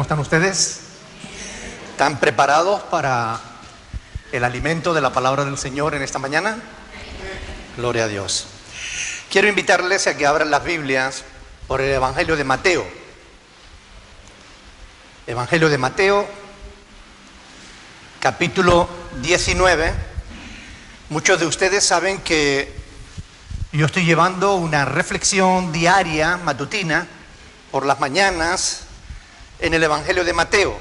están ustedes? ¿Están preparados para el alimento de la palabra del Señor en esta mañana? Gloria a Dios. Quiero invitarles a que abran las Biblias por el Evangelio de Mateo. Evangelio de Mateo, capítulo 19. Muchos de ustedes saben que yo estoy llevando una reflexión diaria, matutina, por las mañanas, en el Evangelio de Mateo.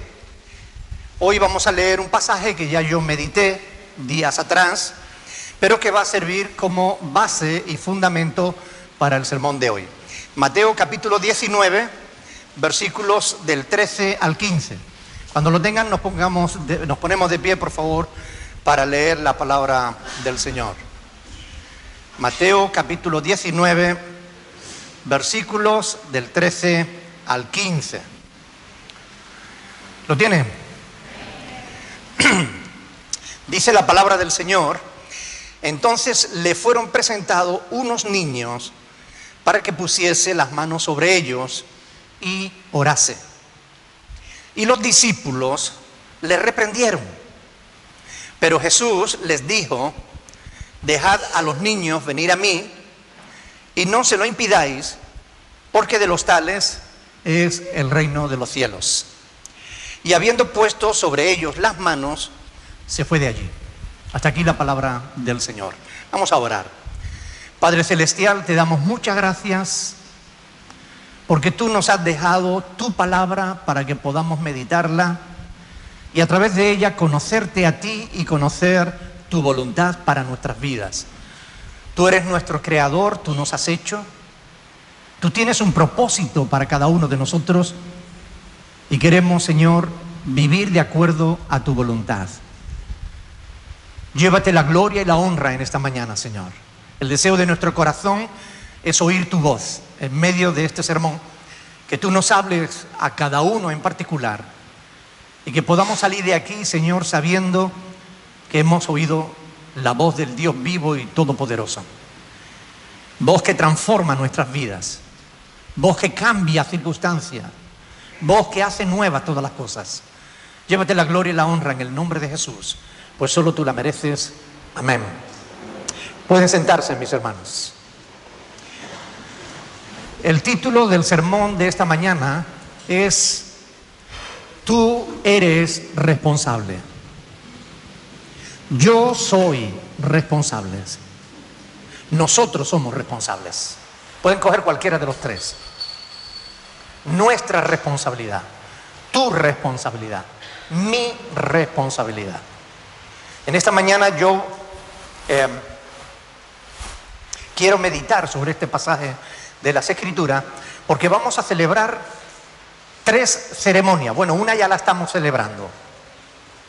Hoy vamos a leer un pasaje que ya yo medité días atrás, pero que va a servir como base y fundamento para el sermón de hoy. Mateo capítulo 19, versículos del 13 al 15. Cuando lo tengan nos ponemos de pie, por favor, para leer la palabra del Señor. Mateo capítulo 19, versículos del 13 al 15. ¿Lo tienen? Dice la palabra del Señor: entonces le fueron presentados unos niños para que pusiese las manos sobre ellos y orase. Y los discípulos le reprendieron. Pero Jesús les dijo: dejad a los niños venir a mí y no se lo impidáis, porque de los tales es el reino de los cielos. Y habiendo puesto sobre ellos las manos, se fue de allí. Hasta aquí la palabra del Señor. Vamos a orar. Padre Celestial, te damos muchas gracias porque tú nos has dejado tu palabra para que podamos meditarla y a través de ella conocerte a ti y conocer tu voluntad para nuestras vidas. Tú eres nuestro creador, tú nos has hecho, tú tienes un propósito para cada uno de nosotros y queremos, Señor, vivir de acuerdo a tu voluntad. Llévate la gloria y la honra en esta mañana, Señor. El deseo de nuestro corazón es oír tu voz en medio de este sermón, que tú nos hables a cada uno en particular y que podamos salir de aquí, Señor, sabiendo que hemos oído la voz del Dios vivo y todopoderoso. Voz que transforma nuestras vidas, voz que cambia circunstancias, voz que hace nuevas todas las cosas. Llévate la gloria y la honra en el nombre de Jesús, pues solo tú la mereces. Amén. Pueden sentarse, mis hermanos. El título del sermón de esta mañana es: tú eres responsable. Yo soy responsable. Nosotros somos responsables. Pueden coger cualquiera de los tres. Nuestra responsabilidad, tu responsabilidad, mi responsabilidad. En esta mañana yo quiero meditar sobre este pasaje de las Escrituras porque vamos a celebrar tres ceremonias. Bueno, una ya la estamos celebrando.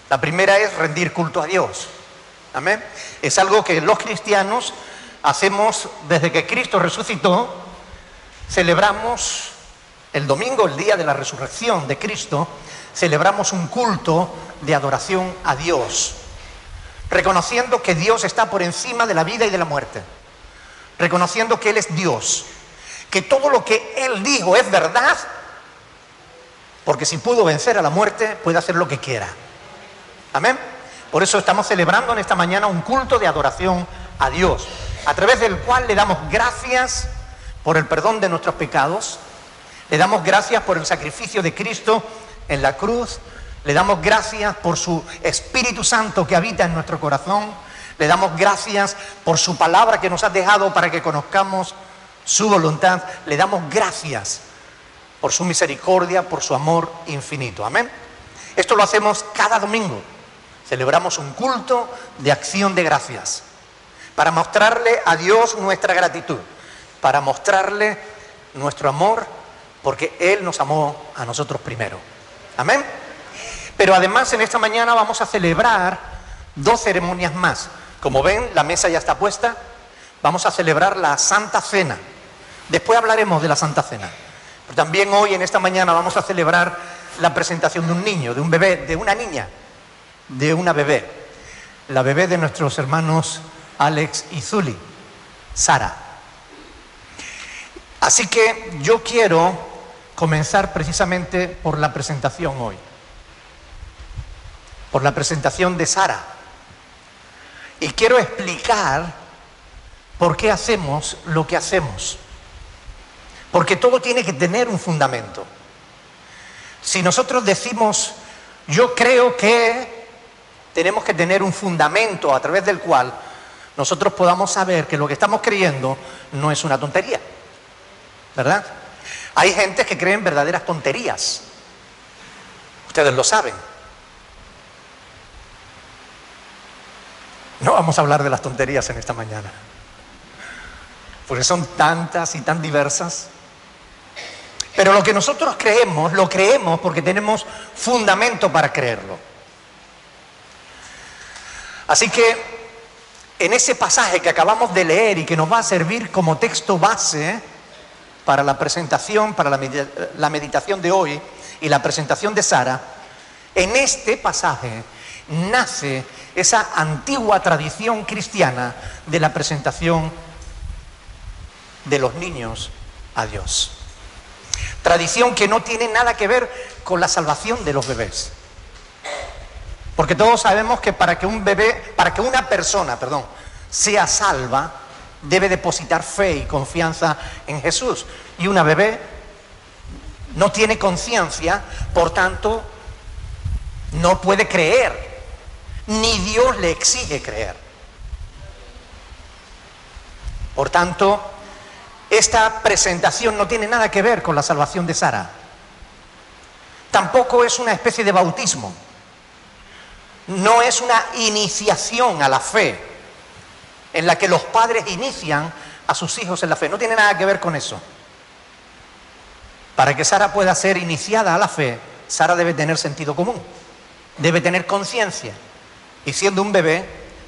La primera es rendir culto a Dios. Amén. Es algo que los cristianos hacemos desde que Cristo resucitó. Celebramos el domingo, el día de la resurrección de Cristo, celebramos un culto de adoración a Dios, reconociendo que Dios está por encima de la vida y de la muerte, reconociendo que Él es Dios, que todo lo que Él dijo es verdad, porque si pudo vencer a la muerte, puede hacer lo que quiera. Amén. Por eso estamos celebrando en esta mañana un culto de adoración a Dios, a través del cual le damos gracias por el perdón de nuestros pecados, le damos gracias por el sacrificio de Cristo en la cruz, le damos gracias por su Espíritu Santo que habita en nuestro corazón, le damos gracias por su palabra que nos ha dejado para que conozcamos su voluntad, le damos gracias por su misericordia, por su amor infinito. Amén. Esto lo hacemos cada domingo. Celebramos un culto de acción de gracias para mostrarle a Dios nuestra gratitud, para mostrarle nuestro amor, porque Él nos amó a nosotros primero. Amén. Pero además en esta mañana vamos a celebrar dos ceremonias más. Como ven, la mesa ya está puesta. Vamos a celebrar la Santa Cena. Después hablaremos de la Santa Cena. Pero también hoy, en esta mañana, vamos a celebrar la presentación de un niño, de un bebé, de una niña, de una bebé. La bebé de nuestros hermanos Alex y Zuli, Sara. Así que yo quiero comenzar precisamente por la presentación hoy, por la presentación de Sara. Y quiero explicar por qué hacemos lo que hacemos. Porque todo tiene que tener un fundamento. Si nosotros decimos, yo creo que, tenemos que tener un fundamento a través del cual nosotros podamos saber que lo que estamos creyendo no es una tontería, ¿verdad? Hay gente que cree en verdaderas tonterías. Ustedes lo saben. No vamos a hablar de las tonterías en esta mañana, porque son tantas y tan diversas. Pero lo que nosotros creemos, lo creemos porque tenemos fundamento para creerlo. Así que en ese pasaje que acabamos de leer y que nos va a servir como texto base para la presentación, para la meditación de hoy y la presentación de Sara, en este pasaje nace esa antigua tradición cristiana de la presentación de los niños a Dios. Tradición que no tiene nada que ver con la salvación de los bebés. Porque todos sabemos que para que una persona sea salva, debe depositar fe y confianza en Jesús. Y una bebé no tiene conciencia, por tanto, no puede creer, ni Dios le exige creer. Por tanto, esta presentación no tiene nada que ver con la salvación de Sara. Tampoco es una especie de bautismo. No es una iniciación a la fe en la que los padres inician a sus hijos en la fe. No tiene nada que ver con eso. Para que Sara pueda ser iniciada a la fe, Sara debe tener sentido común, debe tener conciencia. Y siendo un bebé,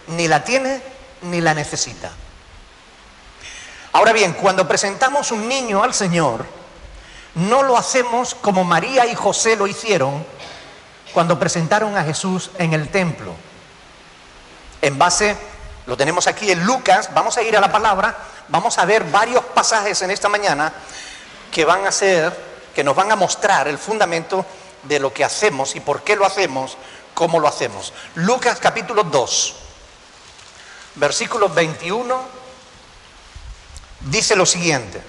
ni la tiene ni la necesita. Ahora bien, cuando presentamos un niño al Señor, no lo hacemos como María y José lo hicieron cuando presentaron a Jesús en el templo. En base, lo tenemos aquí en Lucas, vamos a ir a la palabra, vamos a ver varios pasajes en esta mañana que nos van a mostrar el fundamento de lo que hacemos y por qué lo hacemos, cómo lo hacemos. Lucas capítulo 2, versículo 21, dice lo siguiente.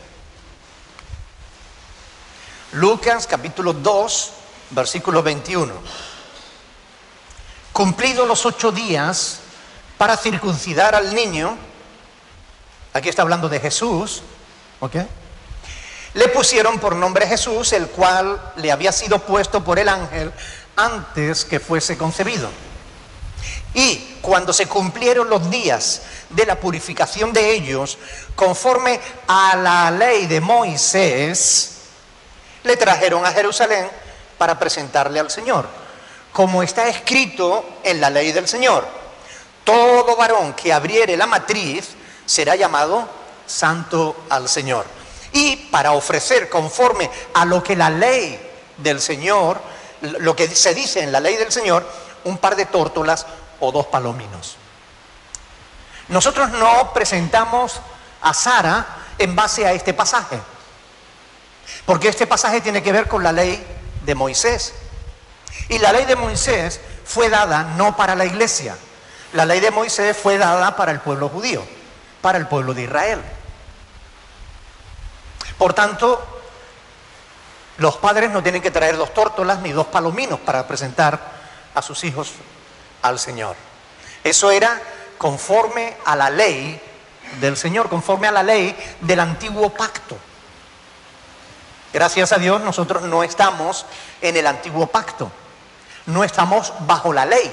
Lucas capítulo 2, versículo 21. Cumplidos los 8 días para circuncidar al niño, aquí está hablando de Jesús, ¿ok? Le pusieron por nombre Jesús, el cual le había sido puesto por el ángel antes que fuese concebido. Y cuando se cumplieron los días de la purificación de ellos, conforme a la ley de Moisés, le trajeron a Jerusalén para presentarle al Señor, como está escrito en la ley del Señor: todo varón que abriere la matriz será llamado santo al Señor. Y para ofrecer conforme a lo que la ley del Señor, lo que se dice en la ley del Señor, un par de tórtolas o 2 palominos. Nosotros no presentamos a Sara en base a este pasaje, porque este pasaje tiene que ver con la ley de Moisés. Y la ley de Moisés fue dada no para la iglesia. La ley de Moisés fue dada para el pueblo judío, para el pueblo de Israel. Por tanto, los padres no tienen que traer 2 tórtolas ni 2 palominos para presentar a sus hijos al Señor. Eso era conforme a la ley del Señor, conforme a la ley del antiguo pacto. Gracias a Dios nosotros no estamos en el antiguo pacto, no estamos bajo la ley.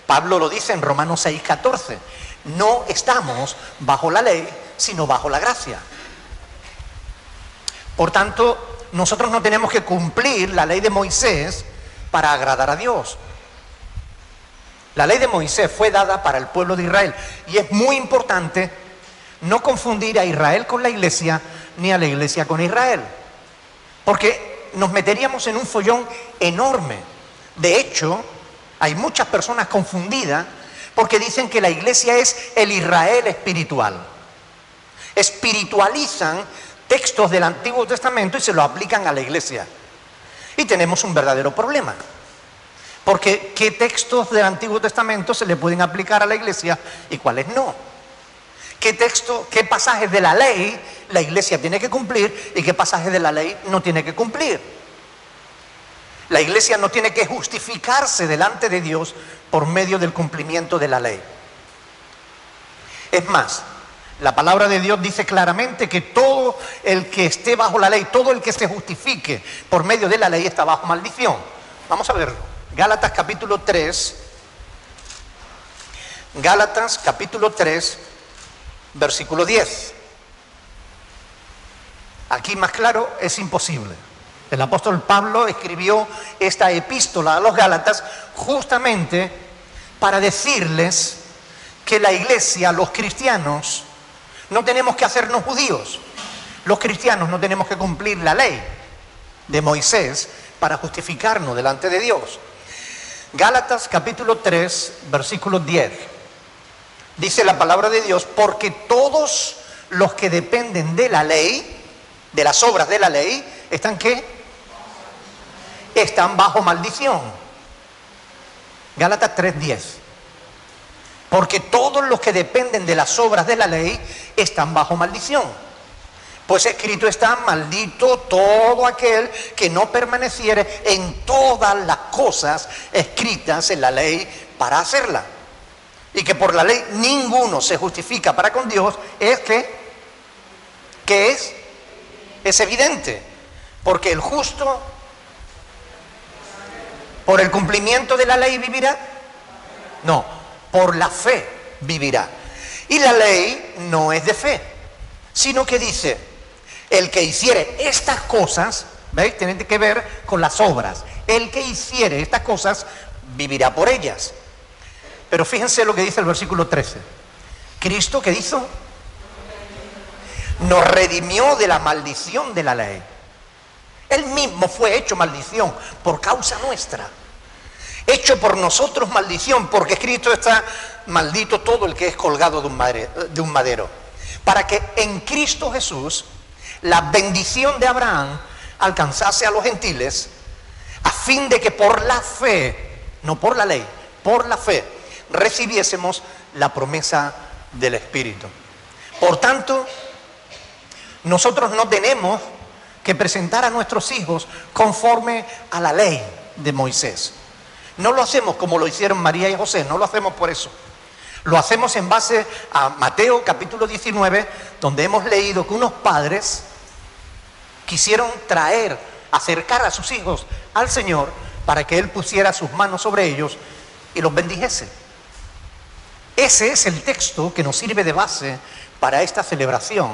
Pablo lo dice en Romanos 6:14, no estamos bajo la ley, sino bajo la gracia. Por tanto, nosotros no tenemos que cumplir la ley de Moisés para agradar a Dios. La ley de Moisés fue dada para el pueblo de Israel, y es muy importante no confundir a Israel con la iglesia, ni a la iglesia con Israel, porque nos meteríamos en un follón enorme. De hecho, hay muchas personas confundidas porque dicen que la iglesia es el Israel espiritual. Espiritualizan textos del Antiguo Testamento y se los aplican a la iglesia. Y tenemos un verdadero problema. Porque ¿qué textos del Antiguo Testamento se le pueden aplicar a la iglesia y cuáles no? ¿Qué pasajes de la ley la iglesia tiene que cumplir y qué pasajes de la ley no tiene que cumplir? La iglesia no tiene que justificarse delante de Dios por medio del cumplimiento de la ley. Es más, la palabra de Dios dice claramente que todo el que esté bajo la ley, todo el que se justifique por medio de la ley está bajo maldición. Vamos a verlo. Gálatas capítulo 3, versículo 10. Aquí más claro es imposible. El apóstol Pablo escribió esta epístola a los Gálatas justamente para decirles que la iglesia, los cristianos, no tenemos que hacernos judíos. Los cristianos no tenemos que cumplir la ley de Moisés para justificarnos delante de Dios. Gálatas capítulo 3, versículo 10. Dice la palabra de Dios, porque todos los que dependen de la ley, de las obras de la ley, ¿están qué? Están bajo maldición. Gálatas 3:10. Porque todos los que dependen de las obras de la ley están bajo maldición. Pues escrito está, maldito todo aquel que no permaneciere en todas las cosas escritas en la ley para hacerla. Y que por la ley ninguno se justifica para con Dios, es que es evidente. Porque el justo, ¿por el cumplimiento de la ley vivirá? No, por la fe vivirá. Y la ley no es de fe, sino que dice, el que hiciere estas cosas, ¿veis? Tiene que ver con las obras. El que hiciere estas cosas vivirá por ellas. Pero fíjense lo que dice el versículo 13. Cristo, ¿qué hizo? Nos redimió de la maldición de la ley. Él mismo fue hecho maldición por causa nuestra. Hecho por nosotros maldición, porque escrito está, maldito todo el que es colgado de un madero. Para que en Cristo Jesús la bendición de Abraham alcanzase a los gentiles, a fin de que por la fe, no por la ley, por la fe, recibiésemos la promesa del Espíritu. Por tanto, nosotros no tenemos que presentar a nuestros hijos conforme a la ley de Moisés. No lo hacemos como lo hicieron María y José, no lo hacemos por eso. Lo hacemos en base a Mateo capítulo 19, donde hemos leído que unos padres quisieron acercar a sus hijos al Señor para que Él pusiera sus manos sobre ellos y los bendijese. Ese es el texto que nos sirve de base para esta celebración,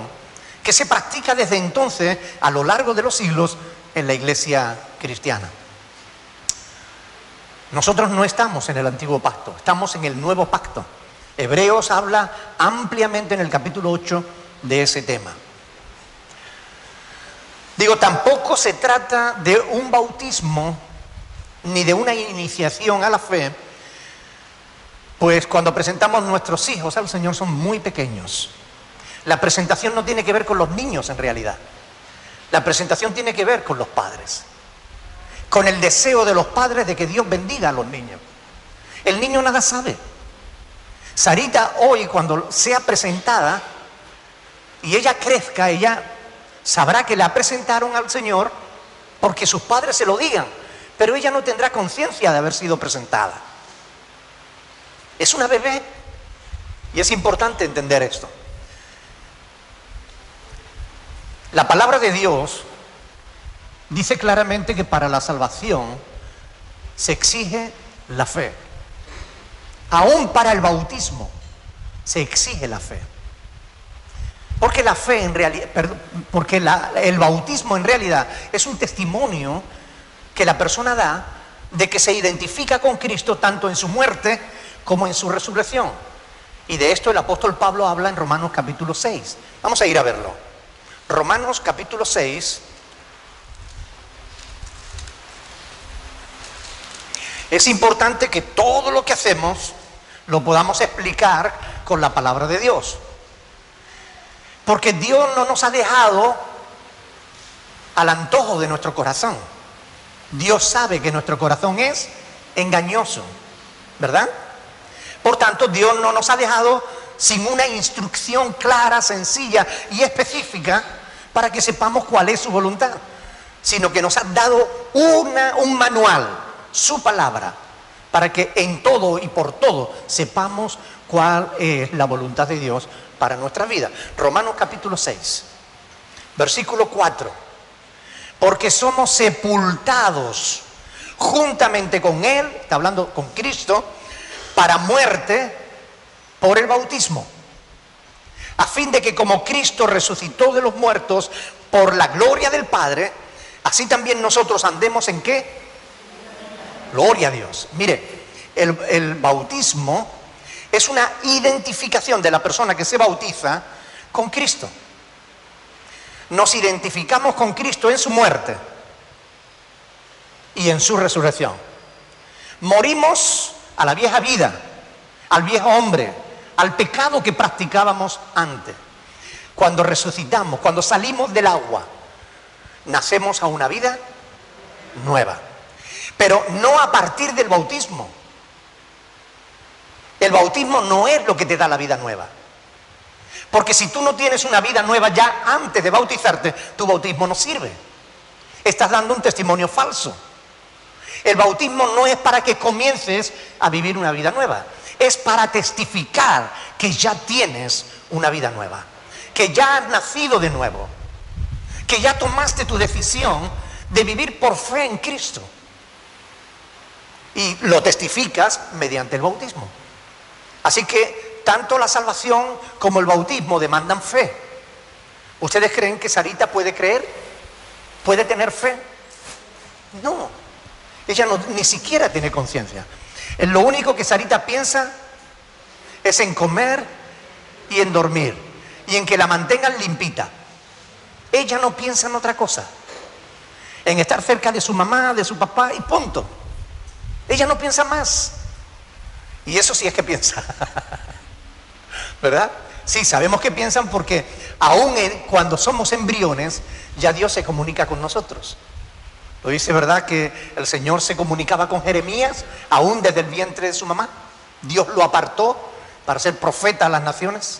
que se practica desde entonces a lo largo de los siglos en la iglesia cristiana. Nosotros no estamos en el antiguo pacto, estamos en el nuevo pacto. Hebreos habla ampliamente en el capítulo 8 de ese tema. Digo, tampoco se trata de un bautismo ni de una iniciación a la fe, pues cuando presentamos nuestros hijos al Señor son muy pequeños. La presentación no tiene que ver con los niños en realidad. La presentación tiene que ver con los padres, con el deseo de los padres de que Dios bendiga a los niños. El niño nada sabe. Sarita hoy, cuando sea presentada y ella crezca, ella sabrá que la presentaron al Señor porque sus padres se lo digan, pero ella no tendrá conciencia de haber sido presentada. Es una bebé y es importante entender esto. La palabra de Dios dice claramente que para la salvación se exige la fe. Aún para el bautismo se exige la fe. Porque la fe en realidad, el bautismo en realidad es un testimonio que la persona da de que se identifica con Cristo tanto en su muerte como en su resurrección. Y de esto el apóstol Pablo habla en Romanos capítulo 6. Vamos a ir a verlo. Romanos capítulo 6. Es importante que todo lo que hacemos lo podamos explicar con la palabra de Dios. Porque Dios no nos ha dejado al antojo de nuestro corazón. Dios sabe que nuestro corazón es engañoso, ¿verdad? Por tanto, Dios no nos ha dejado sin una instrucción clara, sencilla y específica para que sepamos cuál es su voluntad, sino que nos ha dado un manual, su palabra, para que en todo y por todo sepamos cuál es la voluntad de Dios para nuestra vida. Romanos capítulo 6, versículo 4. Porque somos sepultados juntamente con Él, está hablando con Cristo, para muerte por el bautismo, a fin de que como Cristo resucitó de los muertos por la gloria del Padre, así también nosotros andemos ¿en qué? Gloria a Dios. Mire, el bautismo es una identificación de la persona que se bautiza con Cristo. Nos identificamos con Cristo en su muerte y en su resurrección. Morimos a la vieja vida, al viejo hombre, al pecado que practicábamos antes. Cuando resucitamos, cuando salimos del agua, nacemos a una vida nueva. Pero no a partir del bautismo. El bautismo no es lo que te da la vida nueva. Porque si tú no tienes una vida nueva ya antes de bautizarte, tu bautismo no sirve. Estás dando un testimonio falso. El bautismo no es para que comiences a vivir una vida nueva. Es para testificar que ya tienes una vida nueva. Que ya has nacido de nuevo. Que ya tomaste tu decisión de vivir por fe en Cristo. Y lo testificas mediante el bautismo. Así que tanto la salvación como el bautismo demandan fe. ¿Ustedes creen que Sarita puede creer? ¿Puede tener fe? No. Ella ni siquiera tiene conciencia. Lo único que Sarita piensa es en comer y en dormir. Y en que la mantengan limpita. Ella no piensa en otra cosa. En estar cerca de su mamá, de su papá y punto. Ella no piensa más. Y eso sí es que piensa. ¿Verdad? Sí, sabemos que piensan porque aún cuando somos embriones, ya Dios se comunica con nosotros. ¿Lo dice verdad que el Señor se comunicaba con Jeremías aún desde el vientre de su mamá? Dios lo apartó para ser profeta a las naciones.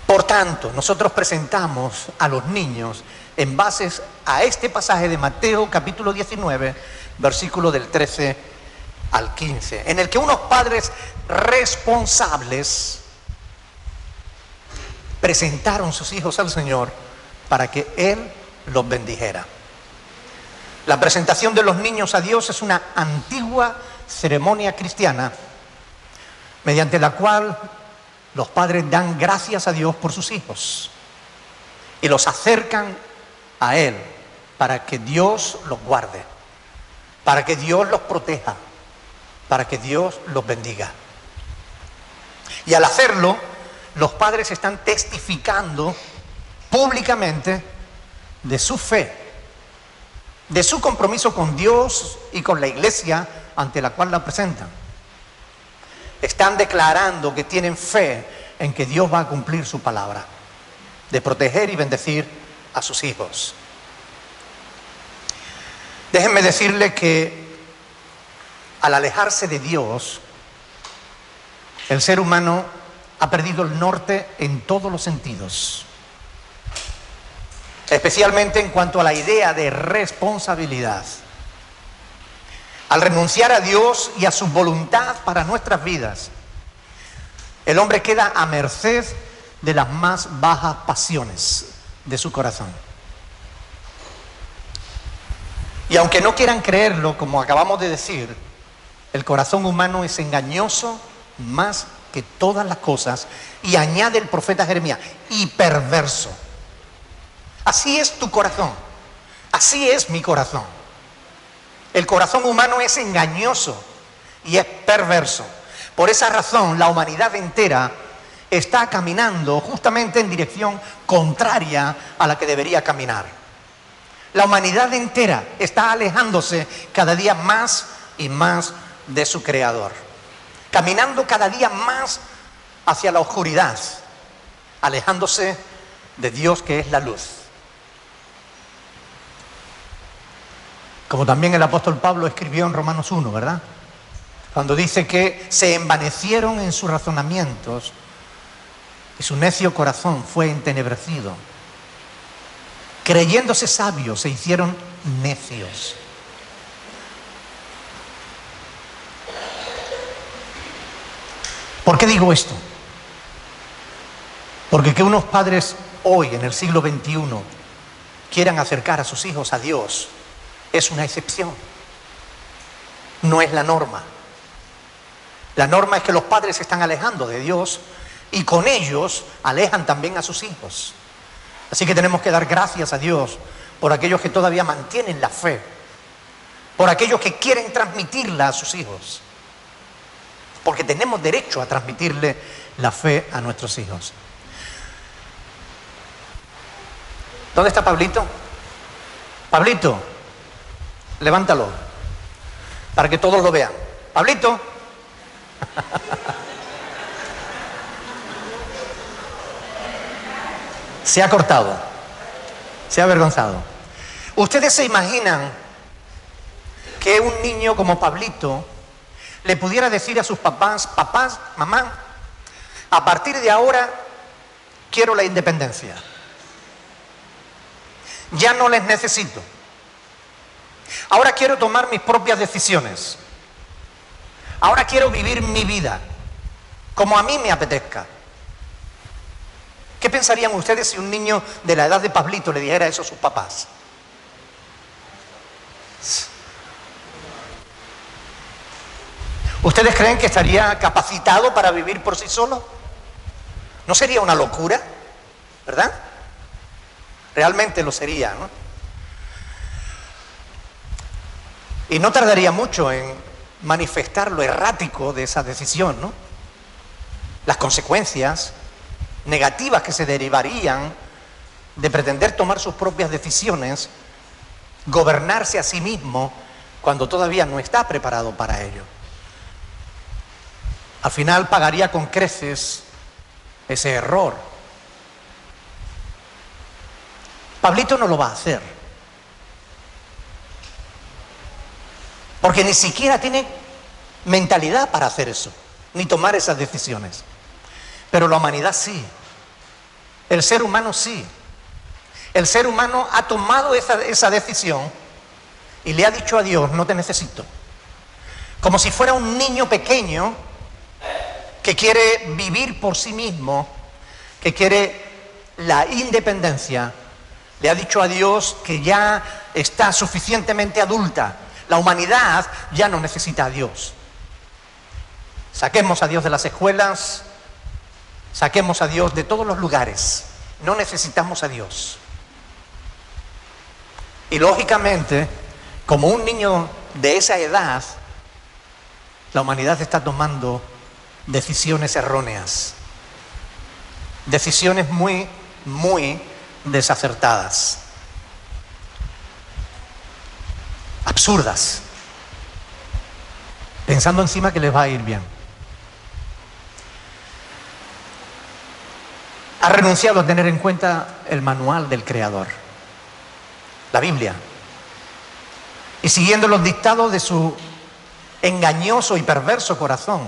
Por tanto, nosotros presentamos a los niños en base a este pasaje de Mateo capítulo 19, versículo del 13 al 15, en el que unos padres responsables presentaron sus hijos al Señor para que Él los bendijera. La presentación de los niños a Dios es una antigua ceremonia cristiana mediante la cual los padres dan gracias a Dios por sus hijos y los acercan a Él para que Dios los guarde, para que Dios los proteja, para que Dios los bendiga. Y al hacerlo, los padres están testificando públicamente de su fe, de su compromiso con Dios y con la iglesia ante la cual la presentan. Están declarando que tienen fe en que Dios va a cumplir su palabra, de proteger y bendecir a sus hijos. Déjenme decirle que al alejarse de Dios, el ser humano ha perdido el norte en todos los sentidos, especialmente en cuanto a la idea de responsabilidad. Al renunciar a Dios y a su voluntad para nuestras vidas, el hombre queda a merced de las más bajas pasiones de su corazón. Y aunque no quieran creerlo, como acabamos de decir, el corazón humano es engañoso más que todas las cosas, y añade el profeta Jeremías, y perverso. Así es tu corazón, así es mi corazón. El corazón humano es engañoso y es perverso. Por esa razón, la humanidad entera está caminando justamente en dirección contraria a la que debería caminar. La humanidad entera está alejándose cada día más y más de su Creador, caminando cada día más hacia la oscuridad, alejándose de Dios que es la luz. Como también el apóstol Pablo escribió en Romanos 1, ¿verdad? Cuando dice que se envanecieron en sus razonamientos y su necio corazón fue entenebrecido. Creyéndose sabios, se hicieron necios. ¿Por qué digo esto? Porque que unos padres hoy, en el siglo XXI, quieran acercar a sus hijos a Dios, es una excepción. No es la norma. La norma es que los padres se están alejando de Dios y con ellos alejan también a sus hijos. Así que tenemos que dar gracias a Dios por aquellos que todavía mantienen la fe, por aquellos que quieren transmitirla a sus hijos, porque tenemos derecho a transmitirle la fe a nuestros hijos. ¿Dónde está Pablito? Pablito, levántalo para que todos lo vean. Pablito. Se ha cortado, se ha avergonzado. ¿Ustedes se imaginan que un niño como Pablito le pudiera decir a sus papás, papás, mamá, a partir de ahora quiero la independencia? Ya no les necesito. Ahora quiero tomar mis propias decisiones. Ahora quiero vivir mi vida como a mí me apetezca. ¿Qué pensarían ustedes si un niño de la edad de Pablito le dijera eso a sus papás? ¿Ustedes creen que estaría capacitado para vivir por sí solo? ¿No sería una locura? ¿Verdad? Realmente lo sería, ¿no? Y no tardaría mucho en manifestar lo errático de esa decisión, ¿no? Las consecuencias negativas que se derivarían de pretender tomar sus propias decisiones, gobernarse a sí mismo cuando todavía no está preparado para ello. Al final pagaría con creces ese error. Pablito no lo va a hacer, porque ni siquiera tiene mentalidad para hacer eso, ni tomar esas decisiones. Pero la humanidad sí, el ser humano sí. El ser humano ha tomado esa decisión y le ha dicho a Dios, no te necesito. Como si fuera un niño pequeño que quiere vivir por sí mismo, que quiere la independencia. Le ha dicho a Dios que ya está suficientemente adulta. La humanidad ya no necesita a Dios. Saquemos a Dios de las escuelas, saquemos a Dios de todos los lugares. No necesitamos a Dios. Y lógicamente, como un niño de esa edad, la humanidad está tomando decisiones erróneas. Decisiones muy, muy desacertadas. Absurdas. Pensando encima que les va a ir bien. Ha renunciado a tener en cuenta el manual del Creador, la Biblia. Y siguiendo los dictados de su engañoso y perverso corazón,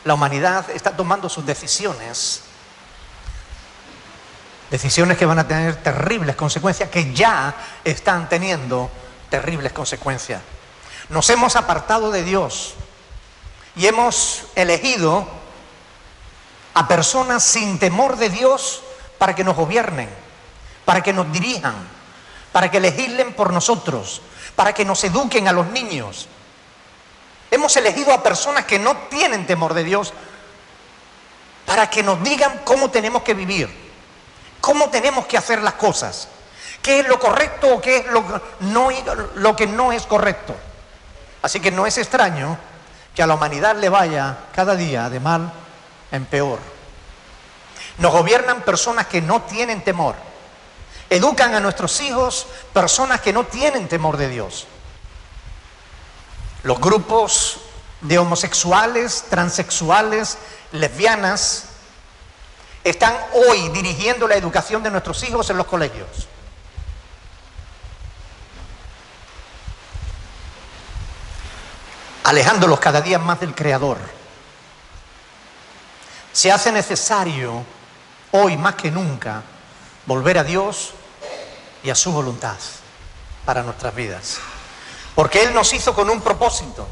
la humanidad está tomando sus decisiones. Decisiones que van a tener terribles consecuencias, que ya están teniendo terribles consecuencias. Nos hemos apartado de Dios y hemos elegido a personas sin temor de Dios para que nos gobiernen, para que nos dirijan, para que legislen por nosotros, para que nos eduquen a los niños. Hemos elegido a personas que no tienen temor de Dios para que nos digan cómo tenemos que vivir, cómo tenemos que hacer las cosas, qué es lo correcto o qué es lo que no es correcto. Así que no es extraño que a la humanidad le vaya cada día de mal en peor. Nos gobiernan personas que no tienen temor. Educan a nuestros hijos personas que no tienen temor de Dios. Los grupos de homosexuales, transexuales, lesbianas, están hoy dirigiendo la educación de nuestros hijos en los colegios? Alejándolos cada día más del Creador. Se hace necesario, hoy más que nunca, volver a Dios y a su voluntad para nuestras vidas. Porque Él nos hizo con un propósito.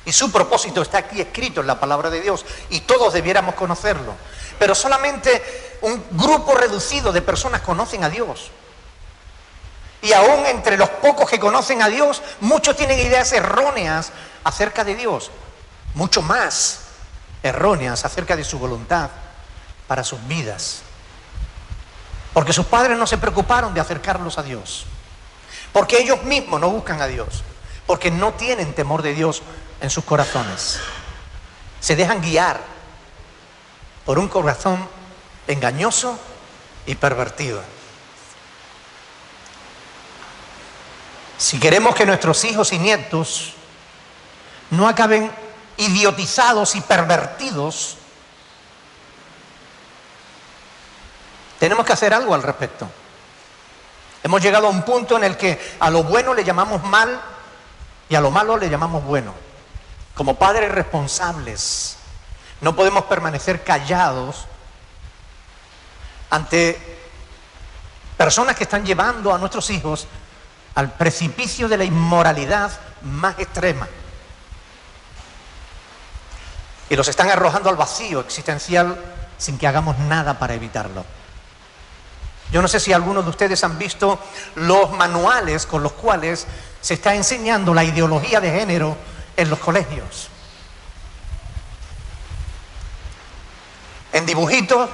Y su propósito está aquí escrito en la palabra de Dios. Y todos debiéramos conocerlo. Pero solamente un grupo reducido de personas conocen a Dios. Y aún entre los pocos que conocen a Dios, muchos tienen ideas erróneas acerca de Dios. Mucho más erróneas acerca de su voluntad para sus vidas. Porque sus padres no se preocuparon de acercarlos a Dios. Porque ellos mismos no buscan a Dios. Porque no tienen temor de Dios en sus corazones. Se dejan guiar por un corazón engañoso y pervertido. Si queremos que nuestros hijos y nietos no acaben idiotizados y pervertidos, tenemos que hacer algo al respecto. Hemos llegado a un punto en el que a lo bueno le llamamos mal y a lo malo le llamamos bueno. Como padres responsables, no podemos permanecer callados ante personas que están llevando a nuestros hijos al precipicio de la inmoralidad más extrema. Y los están arrojando al vacío existencial sin que hagamos nada para evitarlo. Yo no sé si algunos de ustedes han visto los manuales con los cuales se está enseñando la ideología de género en los colegios. En dibujitos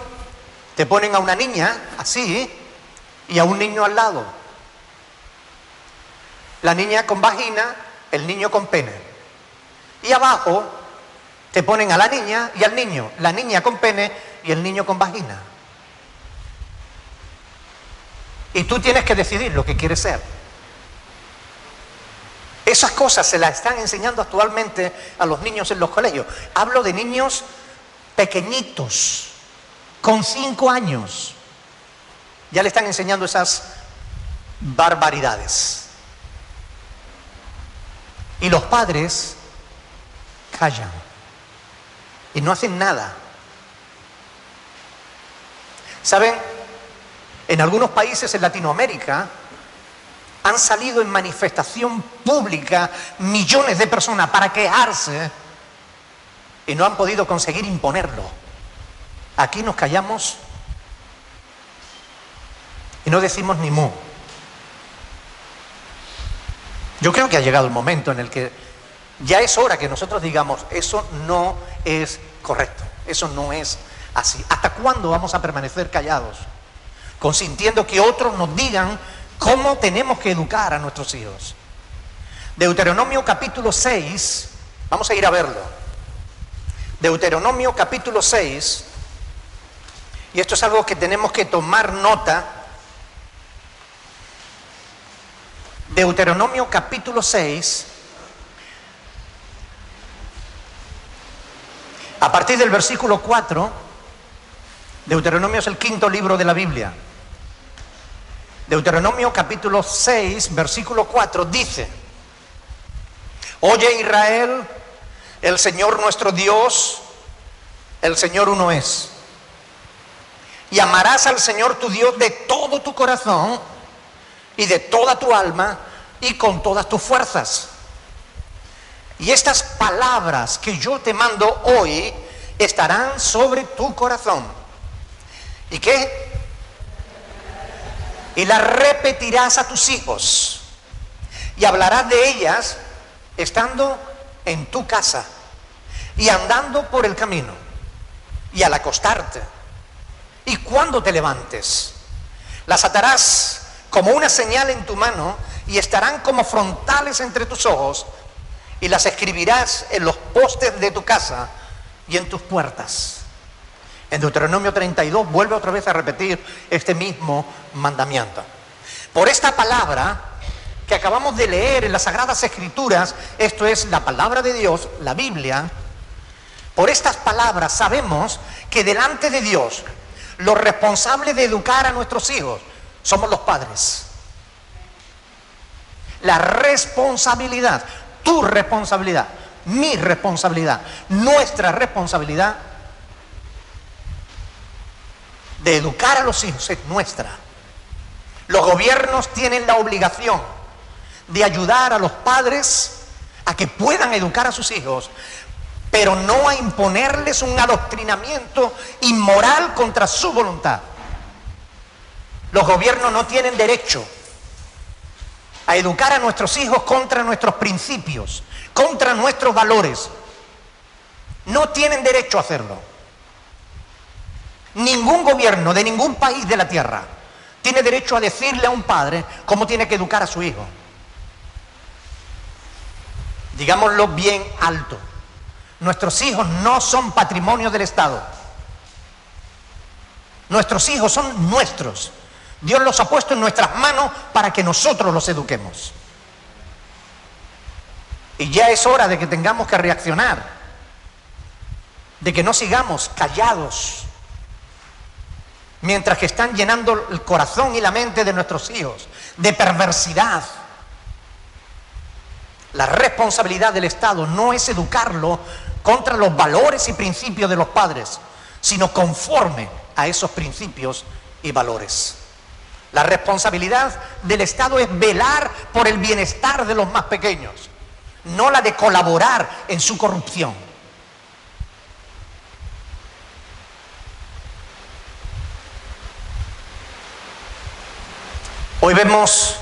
te ponen a una niña así y a un niño al lado. La niña con vagina, el niño con pene. Y abajo te ponen a la niña y al niño, la niña con pene y el niño con vagina. Y tú tienes que decidir lo que quieres ser. Esas cosas se las están enseñando actualmente a los niños en los colegios. Hablo de niños pequeñitos, con 5 años. Ya le están enseñando esas barbaridades. Y los padres callan y no hacen nada. ¿Saben? En algunos países en Latinoamérica han salido en manifestación pública millones de personas para quejarse y no han podido conseguir imponerlo. Aquí nos callamos y no decimos ni mu. Yo creo que ha llegado el momento en el que ya es hora que nosotros digamos, eso no es correcto, eso no es así. ¿Hasta cuándo vamos a permanecer callados, consintiendo que otros nos digan cómo tenemos que educar a nuestros hijos? Deuteronomio capítulo 6, vamos a ir a verlo. Deuteronomio capítulo 6, y esto es algo que tenemos que tomar nota. Deuteronomio capítulo 6, a partir del versículo 4, Deuteronomio es el 5.º libro de la Biblia. Deuteronomio capítulo 6, versículo 4 dice: Oye Israel, el Señor nuestro Dios, el Señor uno es. Y amarás al Señor tu Dios de todo tu corazón y de toda tu alma y con todas tus fuerzas. Y estas palabras que yo te mando hoy estarán sobre tu corazón. ¿Y qué? Y las repetirás a tus hijos y hablarás de ellas estando en tu casa y andando por el camino y al acostarte y cuando te levantes. Las atarás como una señal en tu mano y estarán como frontales entre tus ojos, y las escribirás en los postes de tu casa y en tus puertas. En Deuteronomio 32 vuelve otra vez a repetir este mismo mandamiento. Por esta palabra que acabamos de leer en las Sagradas Escrituras, esto es la palabra de Dios, la Biblia, por estas palabras sabemos que delante de Dios Los responsables de educar a nuestros hijos somos los padres. La responsabilidad, tu responsabilidad, mi responsabilidad, nuestra responsabilidad de educar a los hijos es nuestra. Los gobiernos tienen la obligación de ayudar a los padres a que puedan educar a sus hijos, pero no a imponerles un adoctrinamiento inmoral contra su voluntad. Los gobiernos no tienen derecho a educar a nuestros hijos contra nuestros principios, contra nuestros valores. No tienen derecho a hacerlo. Ningún gobierno de ningún país de la tierra tiene derecho a decirle a un padre cómo tiene que educar a su hijo. Digámoslo bien alto. Nuestros hijos no son patrimonio del Estado. Nuestros hijos son nuestros. Dios los ha puesto en nuestras manos para que nosotros los eduquemos. Y ya es hora de que tengamos que reaccionar, de que no sigamos callados mientras que están llenando el corazón y la mente de nuestros hijos de perversidad. La responsabilidad del Estado no es educarlo contra los valores y principios de los padres, sino conforme a esos principios y valores. La responsabilidad del Estado es velar por el bienestar de los más pequeños, no la de colaborar en su corrupción. Hoy vemos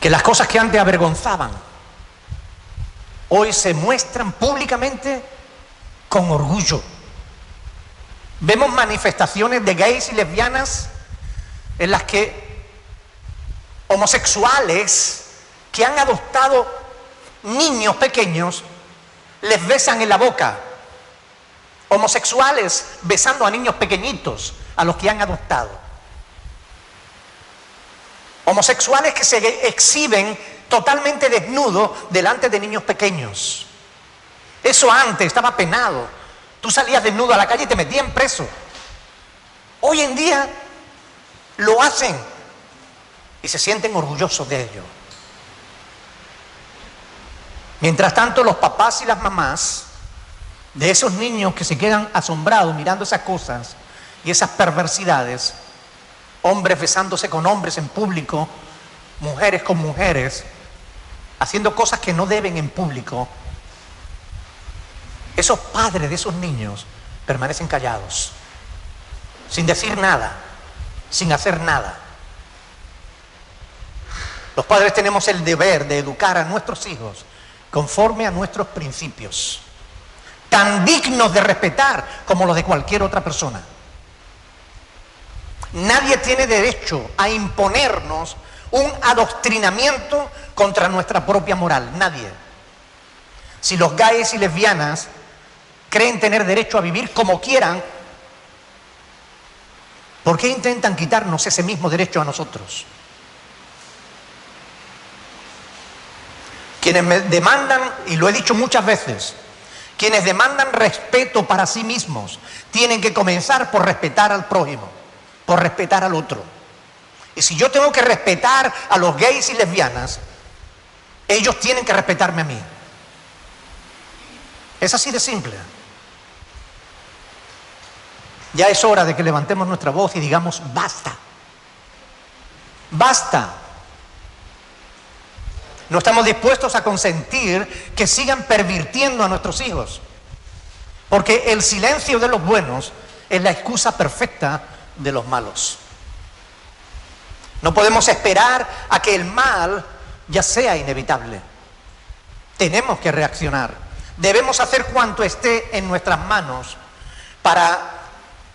que las cosas que antes avergonzaban, hoy se muestran públicamente con orgullo. Vemos manifestaciones de gays y lesbianas en las que homosexuales que han adoptado niños pequeños les besan en la boca. Homosexuales besando a niños pequeñitos a los que han adoptado. Homosexuales que se exhiben totalmente desnudos delante de niños pequeños. Eso antes estaba penado. Tú salías desnudo a la calle y te metían preso. Hoy en día lo hacen y se sienten orgullosos de ello. Mientras tanto, los papás y las mamás de esos niños que se quedan asombrados mirando esas cosas y esas perversidades, hombres besándose con hombres en público, mujeres con mujeres, haciendo cosas que no deben en público, esos padres de esos niños permanecen callados, sin decir nada, sin hacer nada. Los padres tenemos el deber de educar a nuestros hijos conforme a nuestros principios, tan dignos de respetar como los de cualquier otra persona. Nadie tiene derecho a imponernos un adoctrinamiento contra nuestra propia moral, nadie. Si los gays y lesbianas creen tener derecho a vivir como quieran, ¿por qué intentan quitarnos ese mismo derecho a nosotros? Quienes me demandan, y lo he dicho muchas veces, quienes demandan respeto para sí mismos, tienen que comenzar por respetar al prójimo, por respetar al otro. Y si yo tengo que respetar a los gays y lesbianas, ellos tienen que respetarme a mí. Es así de simple. Ya es hora de que levantemos nuestra voz y digamos basta. Basta. No estamos dispuestos a consentir que sigan pervirtiendo a nuestros hijos, porque el silencio de los buenos es la excusa perfecta de los malos. No podemos esperar a que el mal ya sea inevitable. Tenemos que reaccionar. Debemos hacer cuanto esté en nuestras manos para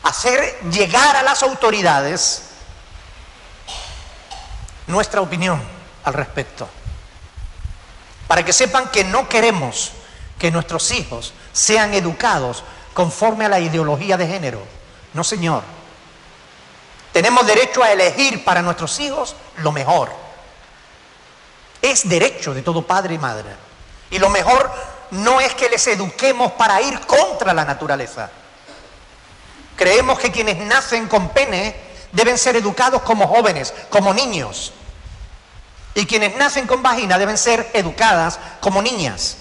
hacer llegar a las autoridades nuestra opinión al respecto, para que sepan que no queremos que nuestros hijos sean educados conforme a la ideología de género. No, señor. Tenemos derecho a elegir para nuestros hijos lo mejor. Es derecho de todo padre y madre. Y lo mejor no es que les eduquemos para ir contra la naturaleza. Creemos que quienes nacen con pene deben ser educados como jóvenes, como niños. Y quienes nacen con vagina deben ser educadas como niñas.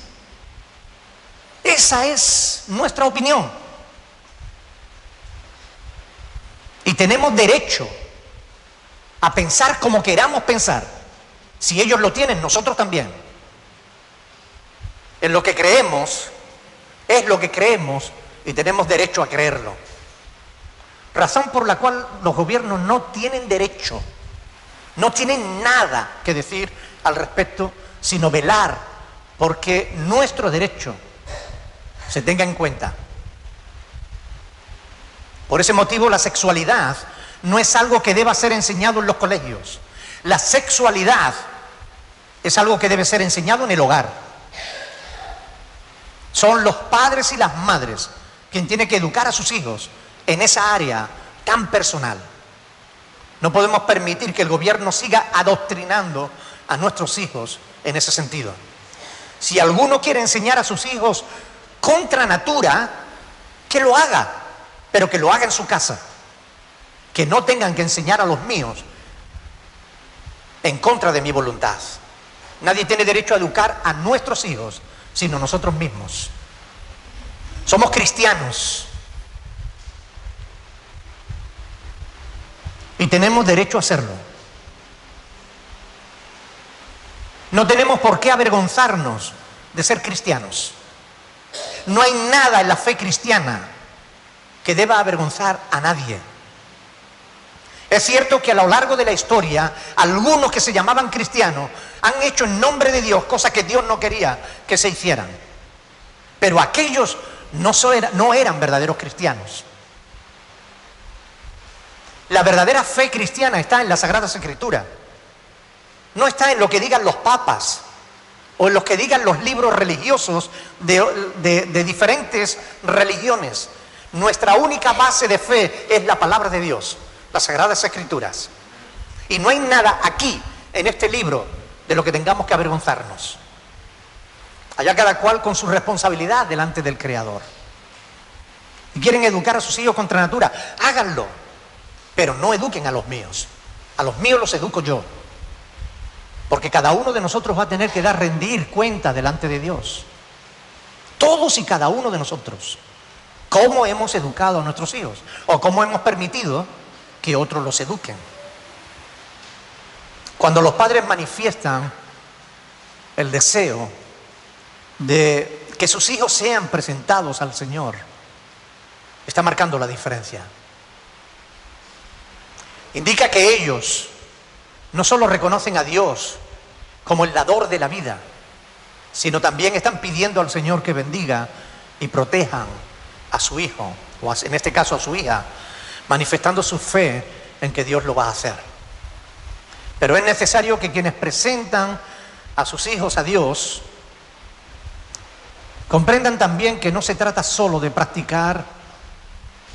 Esa es nuestra opinión. Y tenemos derecho a pensar como queramos pensar. Si ellos lo tienen, nosotros también. En lo que creemos, es lo que creemos y tenemos derecho a creerlo. Razón por la cual los gobiernos no tienen derecho, no tienen nada que decir al respecto, sino velar porque nuestro derecho se tenga en cuenta. Por ese motivo, la sexualidad no es algo que deba ser enseñado en los colegios. La sexualidad es algo que debe ser enseñado en el hogar. Son los padres y las madres quien tienen que educar a sus hijos en esa área tan personal. No podemos permitir que el gobierno siga adoctrinando a nuestros hijos en ese sentido. Si alguno quiere enseñar a sus hijos contra natura, que lo haga, pero que lo haga en su casa. Que no tengan que enseñar a los míos en contra de mi voluntad. Nadie tiene derecho a educar a nuestros hijos, sino nosotros mismos. Somos cristianos y tenemos derecho a hacerlo. No tenemos por qué avergonzarnos de ser cristianos. No hay nada en la fe cristiana que deba avergonzar a nadie. Es cierto que a lo largo de la historia, algunos que se llamaban cristianos han hecho en nombre de Dios cosas que Dios no quería que se hicieran. Pero aquellos no eran verdaderos cristianos. La verdadera fe cristiana está en las Sagradas Escrituras. No está en lo que digan los papas o en lo que digan los libros religiosos de diferentes religiones. Nuestra única base de fe es la palabra de Dios, las Sagradas Escrituras. Y no hay nada aquí, en este libro, de lo que tengamos que avergonzarnos. Allá cada cual con su responsabilidad delante del Creador. Y quieren educar a sus hijos contra natura, háganlo. Pero no eduquen a los míos. A los míos los educo yo. Porque cada uno de nosotros va a tener que rendir cuenta delante de Dios. Todos y cada uno de nosotros. ¿Cómo hemos educado a nuestros hijos? ¿O cómo hemos permitido que otros los eduquen? Cuando los padres manifiestan el deseo de que sus hijos sean presentados al Señor, está marcando la diferencia. Indica que ellos no solo reconocen a Dios como el dador de la vida, sino también están pidiendo al Señor que bendiga y protejan a su hijo, o en este caso a su hija, manifestando su fe en que Dios lo va a hacer. Pero es necesario que quienes presentan a sus hijos a Dios comprendan también que no se trata solo de practicar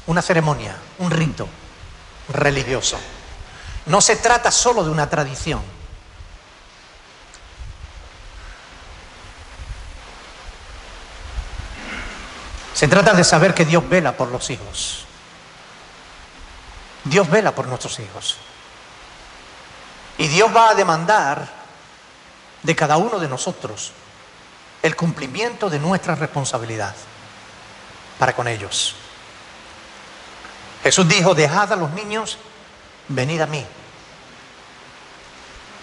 una ceremonia, un rito religioso. No se trata solo de una tradición. Se trata de saber que Dios vela por los hijos. Dios vela por nuestros hijos. Y Dios va a demandar de cada uno de nosotros el cumplimiento de nuestra responsabilidad para con ellos. Jesús dijo: dejad a los niños, venid a mí.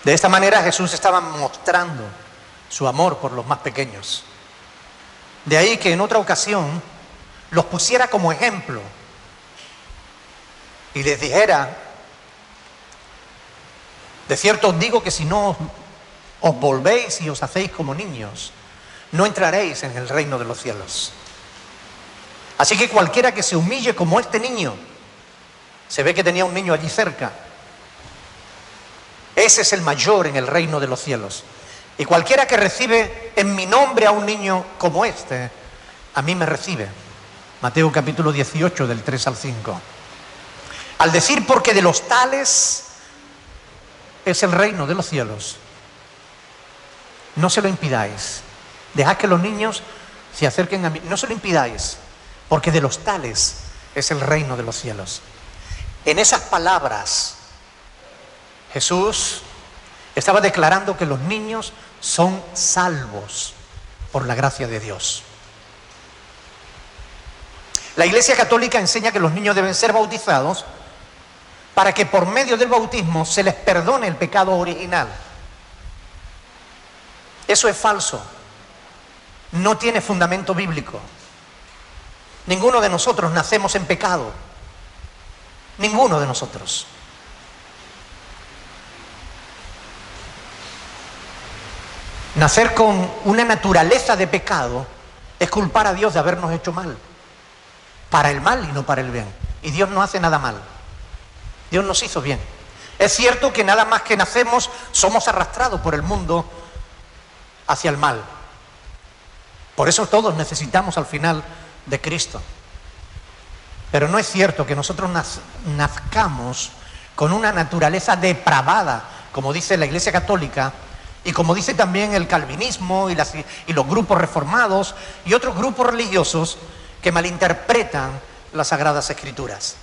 De esta manera Jesús estaba mostrando su amor por los más pequeños. De ahí que en otra ocasión los pusiera como ejemplo y les dijera: de cierto os digo que si no os volvéis y os hacéis como niños, no entraréis en el reino de los cielos. Así que cualquiera que se humille como este niño, se ve que tenía un niño allí cerca, ese es el mayor en el reino de los cielos. Y cualquiera que recibe en mi nombre a un niño como este, a mí me recibe. Mateo capítulo 18 del 3 al 5. Al decir: porque de los tales es el reino de los cielos, no se lo impidáis. Dejad que los niños se acerquen a mí. No se lo impidáis, porque de los tales es el reino de los cielos. En esas palabras, Jesús estaba declarando que los niños son salvos por la gracia de Dios. La Iglesia Católica enseña que los niños deben ser bautizados para que por medio del bautismo se les perdone el pecado original. Eso es falso. No tiene fundamento bíblico. Ninguno de nosotros nacemos en pecado. Ninguno de nosotros. Nacer con una naturaleza de pecado es culpar a Dios de habernos hecho mal. Para el mal y no para el bien. Y Dios no hace nada mal. Dios nos hizo bien. Es cierto que nada más que nacemos somos arrastrados por el mundo hacia el mal. Por eso todos necesitamos al final de Cristo. Pero no es cierto que nosotros nazcamos con una naturaleza depravada, como dice la Iglesia Católica, y como dice también el calvinismo y los grupos reformados y otros grupos religiosos que malinterpretan las Sagradas Escrituras.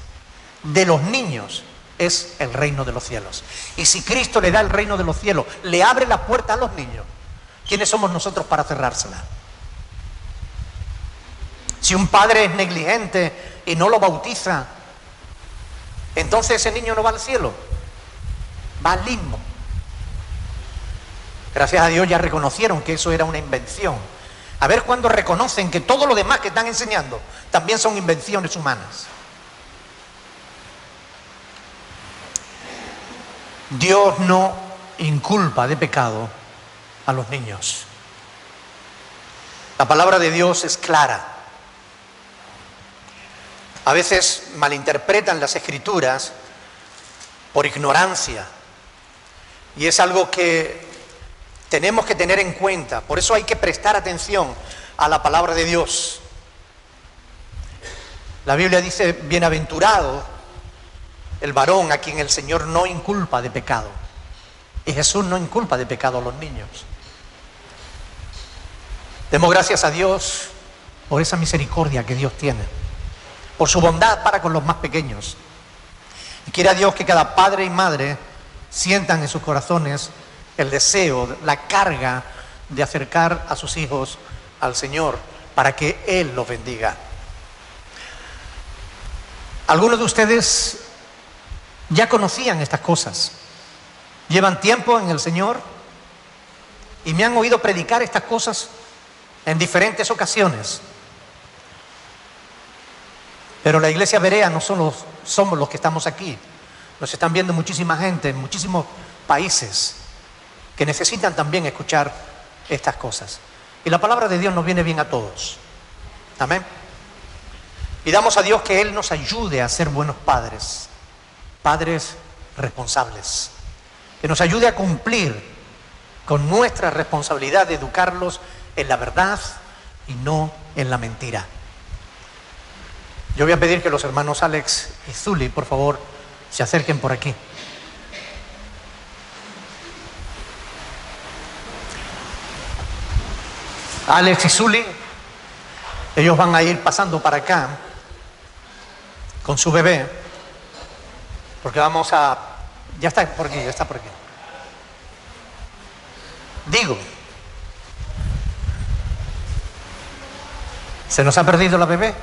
De los niños es el reino de los cielos. Y si Cristo le da el reino de los cielos, le abre la puerta a los niños, ¿quiénes somos nosotros para cerrársela? Si un padre es negligente y no lo bautiza, entonces ese niño no va al cielo, va al limbo. Gracias a Dios ya reconocieron que eso era una invención. A ver cuándo reconocen que todo lo demás que están enseñando también son invenciones humanas. Dios no inculpa de pecado a los niños. La palabra de Dios es clara. A veces malinterpretan las Escrituras por ignorancia. Y es algo que tenemos que tener en cuenta. Por eso hay que prestar atención a la palabra de Dios. La Biblia dice, bienaventurado el varón a quien el Señor no inculpa de pecado. Y Jesús no inculpa de pecado a los niños. Demos gracias a Dios por esa misericordia que Dios tiene, por su bondad para con los más pequeños. Y quiera Dios que cada padre y madre sientan en sus corazones el deseo, la carga de acercar a sus hijos al Señor para que Él los bendiga. Algunos de ustedes ya conocían estas cosas, llevan tiempo en el Señor y me han oído predicar estas cosas en diferentes ocasiones. Pero la Iglesia Berea no solo somos los que estamos aquí, nos están viendo muchísima gente en muchísimos países que necesitan también escuchar estas cosas. Y la palabra de Dios nos viene bien a todos. Amén. Pidamos a Dios que Él nos ayude a ser buenos padres, padres responsables, que nos ayude a cumplir con nuestra responsabilidad de educarlos en la verdad y no en la mentira. Yo voy a pedir que los hermanos Alex y Zuli, por favor, se acerquen por aquí. Alex y Zuli, ellos van a ir pasando para acá con su bebé, porque vamos a... Ya está por aquí, ya está por aquí. Digo, ¿se nos ha perdido la bebé?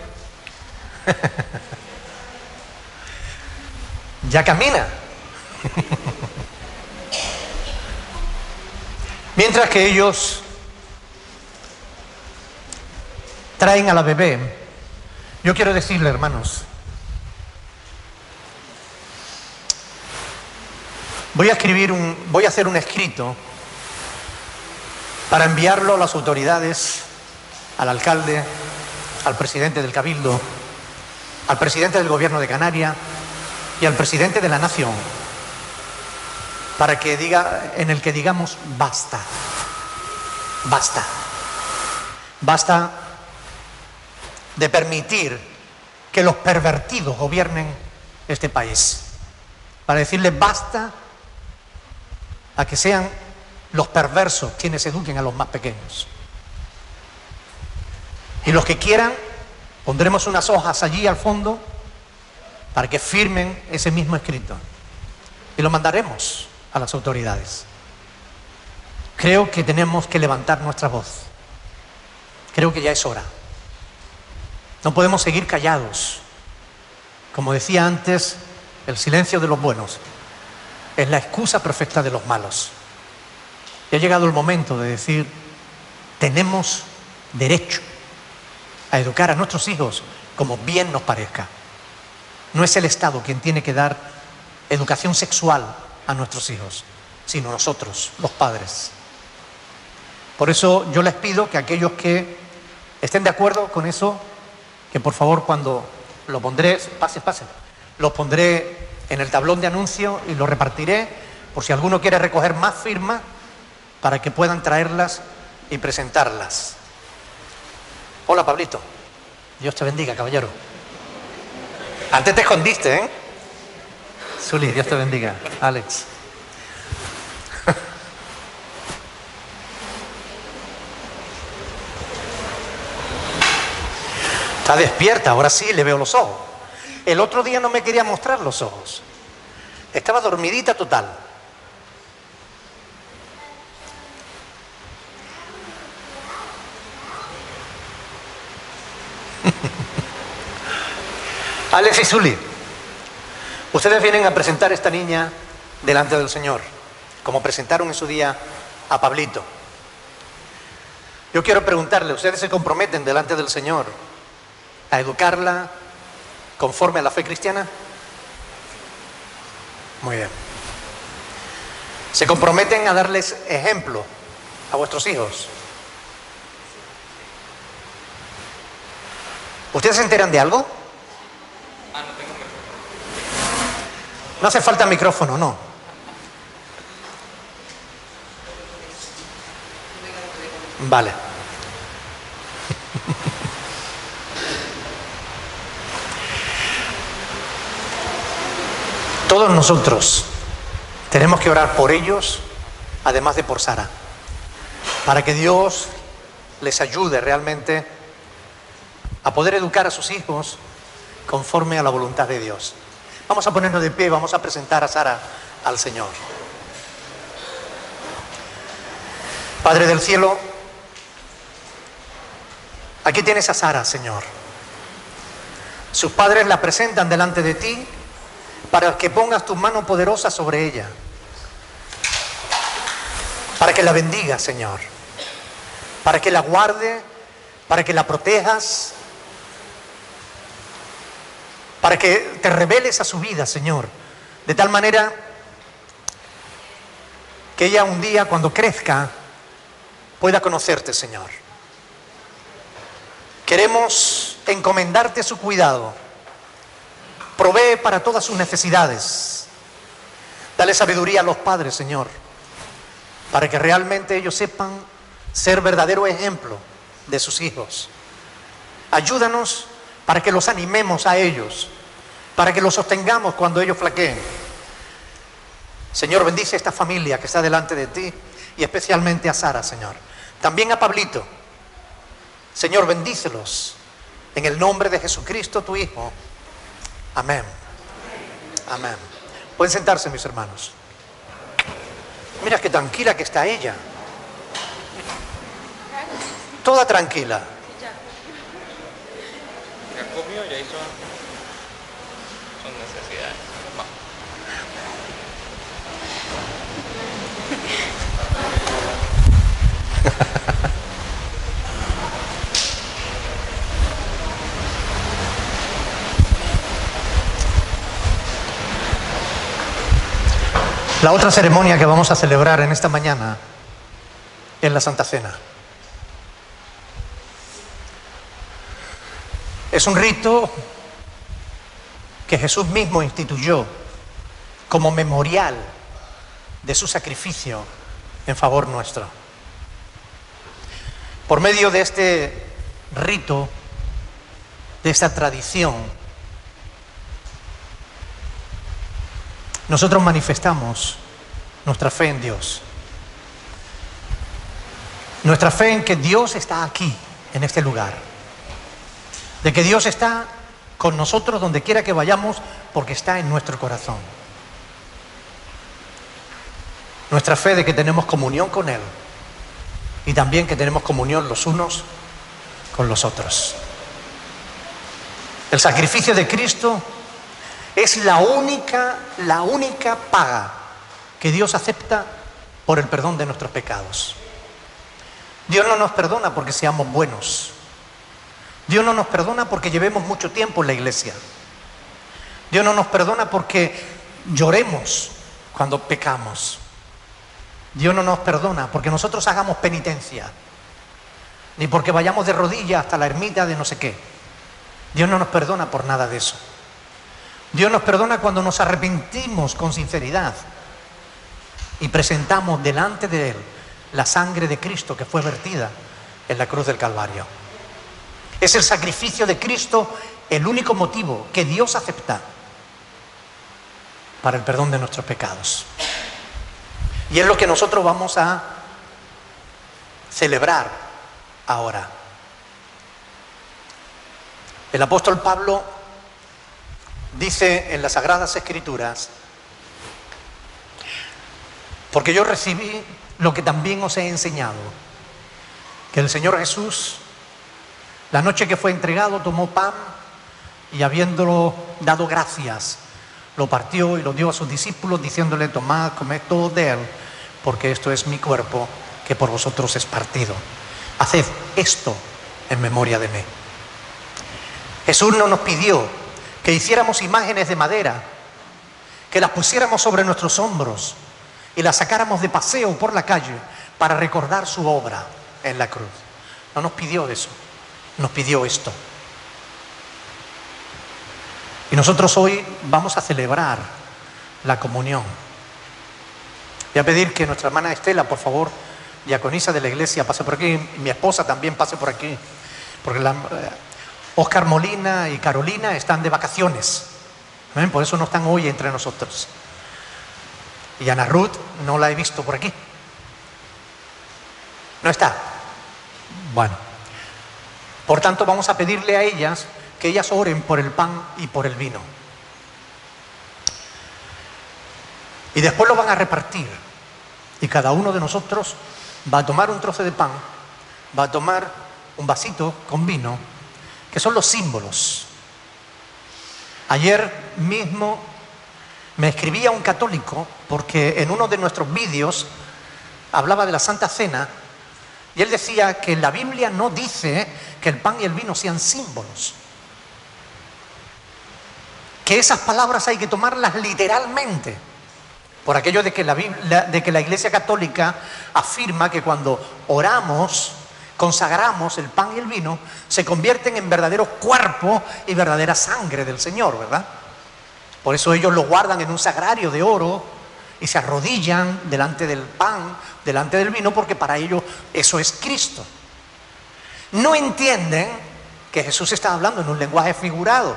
Ya camina. Mientras que ellos traen a la bebé, yo quiero decirle, hermanos, voy a hacer un escrito para enviarlo a las autoridades, al alcalde, al presidente del Cabildo, al presidente del Gobierno de Canarias y al presidente de la Nación, para que en el que digamos basta, basta, basta de permitir que los pervertidos gobiernen este país, para decirle basta a que sean los perversos quienes eduquen a los más pequeños. Y los que quieran, pondremos unas hojas allí al fondo para que firmen ese mismo escrito y lo mandaremos a las autoridades. Creo que tenemos que levantar nuestra voz. Creo que ya es hora. No podemos seguir callados. Como decía antes, el silencio de los buenos es la excusa perfecta de los malos. Y ha llegado el momento de decir, tenemos derecho a educar a nuestros hijos como bien nos parezca. No es el Estado quien tiene que dar educación sexual a nuestros hijos, sino nosotros, los padres. Por eso yo les pido que aquellos que estén de acuerdo con eso, que por favor cuando lo pondré, pase, lo pondré en el tablón de anuncio y lo repartiré por si alguno quiere recoger más firmas para que puedan traerlas y presentarlas. Hola, Pablito. Dios te bendiga, caballero. Antes te escondiste, ¿eh? Zuli, Dios te bendiga. Alex. Está despierta, ahora sí le veo los ojos. El otro día no me quería mostrar los ojos. Estaba dormidita total. Alex y Zuli, ustedes vienen a presentar a esta niña delante del Señor, como presentaron en su día a Pablito. Yo quiero preguntarle, ¿ustedes se comprometen delante del Señor a educarla conforme a la fe cristiana? Muy bien. ¿Se comprometen a darles ejemplo a vuestros hijos? ¿Ustedes se enteran de algo? No tengo micrófono. No hace falta micrófono, no. Vale. Todos nosotros tenemos que orar por ellos, además de por Sara, para que Dios les ayude realmente a poder educar a sus hijos conforme a la voluntad de Dios. Vamos a ponernos de pie y vamos a presentar a Sara al Señor. Padre del cielo, aquí tienes a Sara, Señor. Sus padres la presentan delante de ti para que pongas tu mano poderosa sobre ella, para que la bendigas, Señor, para que la guarde, para que la protejas, para que te reveles a su vida, Señor, de tal manera que ella un día, cuando crezca, pueda conocerte, Señor. Queremos encomendarte su cuidado. Provee para todas sus necesidades. Dale sabiduría a los padres, Señor, para que realmente ellos sepan ser verdadero ejemplo de sus hijos. Ayúdanos para que los animemos a ellos, para que los sostengamos cuando ellos flaqueen. Señor, bendice esta familia que está delante de ti y especialmente a Sara, Señor. También a Pablito. Señor, bendícelos en el nombre de Jesucristo, tu Hijo. Amén. Amén. Pueden sentarse, mis hermanos. Mira qué tranquila que está ella. Toda tranquila. Ya comió, ya hizo sus necesidades. La otra ceremonia que vamos a celebrar en esta mañana es la Santa Cena. Es un rito que Jesús mismo instituyó como memorial de su sacrificio en favor nuestro. Por medio de este rito, de esta tradición, nosotros manifestamos nuestra fe en Dios. Nuestra fe en que Dios está aquí, en este lugar. De que Dios está con nosotros donde quiera que vayamos, porque está en nuestro corazón. Nuestra fe de que tenemos comunión con Él y también que tenemos comunión los unos con los otros. El sacrificio de Cristo es la única paga que Dios acepta por el perdón de nuestros pecados. Dios no nos perdona porque seamos buenos. Dios no nos perdona porque llevemos mucho tiempo en la iglesia. Dios no nos perdona porque lloremos cuando pecamos. Dios no nos perdona porque nosotros hagamos penitencia, ni porque vayamos de rodillas hasta la ermita de no sé qué. Dios no nos perdona por nada de eso. Dios nos perdona cuando nos arrepentimos con sinceridad y presentamos delante de Él la sangre de Cristo que fue vertida en la cruz del Calvario. Es el sacrificio de Cristo el único motivo que Dios acepta para el perdón de nuestros pecados. Y es lo que nosotros vamos a celebrar ahora. El apóstol Pablo dice en las Sagradas Escrituras: porque yo recibí lo que también os he enseñado, que el Señor Jesús, la noche que fue entregado, tomó pan y habiéndolo dado gracias, lo partió y lo dio a sus discípulos diciéndole: tomad, comed todos de él, porque esto es mi cuerpo que por vosotros es partido. Haced esto en memoria de mí. Jesús no nos pidió que hiciéramos imágenes de madera, que las pusiéramos sobre nuestros hombros y las sacáramos de paseo por la calle para recordar su obra en la cruz. No nos pidió eso, nos pidió esto. Y nosotros hoy vamos a celebrar la comunión. Voy a pedir que nuestra hermana Estela, por favor, diaconisa de la iglesia, pase por aquí, y mi esposa también pase por aquí, porque Óscar Molina y Carolina están de vacaciones. ¿Ven? Por eso no están hoy entre nosotros. Y Ana Ruth no la he visto por aquí. ¿No está? Bueno. Por tanto, vamos a pedirle a ellas que ellas oren por el pan y por el vino. Y después lo van a repartir. Y cada uno de nosotros va a tomar un trozo de pan, va a tomar un vasito con vino, que son los símbolos. Ayer mismo me escribía un católico porque en uno de nuestros vídeos hablaba de la Santa Cena y él decía que la Biblia no dice que el pan y el vino sean símbolos, que esas palabras hay que tomarlas literalmente, por aquello de que la Iglesia Católica afirma que cuando oramos, consagramos el pan y el vino, se convierten en verdaderos cuerpos y verdadera sangre del Señor, ¿verdad? Por eso ellos lo guardan en un sagrario de oro y se arrodillan delante del pan, delante del vino, porque para ellos eso es Cristo. No entienden que Jesús está hablando en un lenguaje figurado.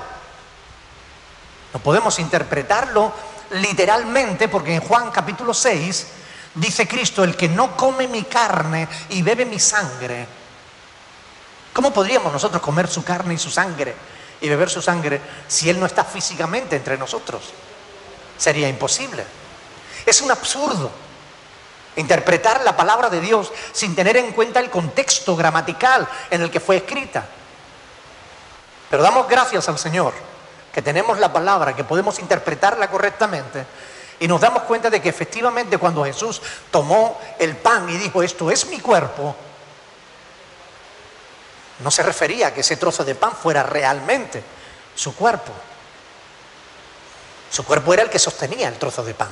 No podemos interpretarlo literalmente, porque en Juan capítulo 6 dice Cristo: el que no come mi carne y bebe mi sangre. ¿Cómo podríamos nosotros comer su carne y su sangre y beber su sangre si Él no está físicamente entre nosotros? Sería imposible. Es un absurdo interpretar la palabra de Dios sin tener en cuenta el contexto gramatical en el que fue escrita. Pero damos gracias al Señor que tenemos la palabra, que podemos interpretarla correctamente, y nos damos cuenta de que efectivamente cuando Jesús tomó el pan y dijo: esto es mi cuerpo, no se refería a que ese trozo de pan fuera realmente su cuerpo. Su cuerpo era el que sostenía el trozo de pan.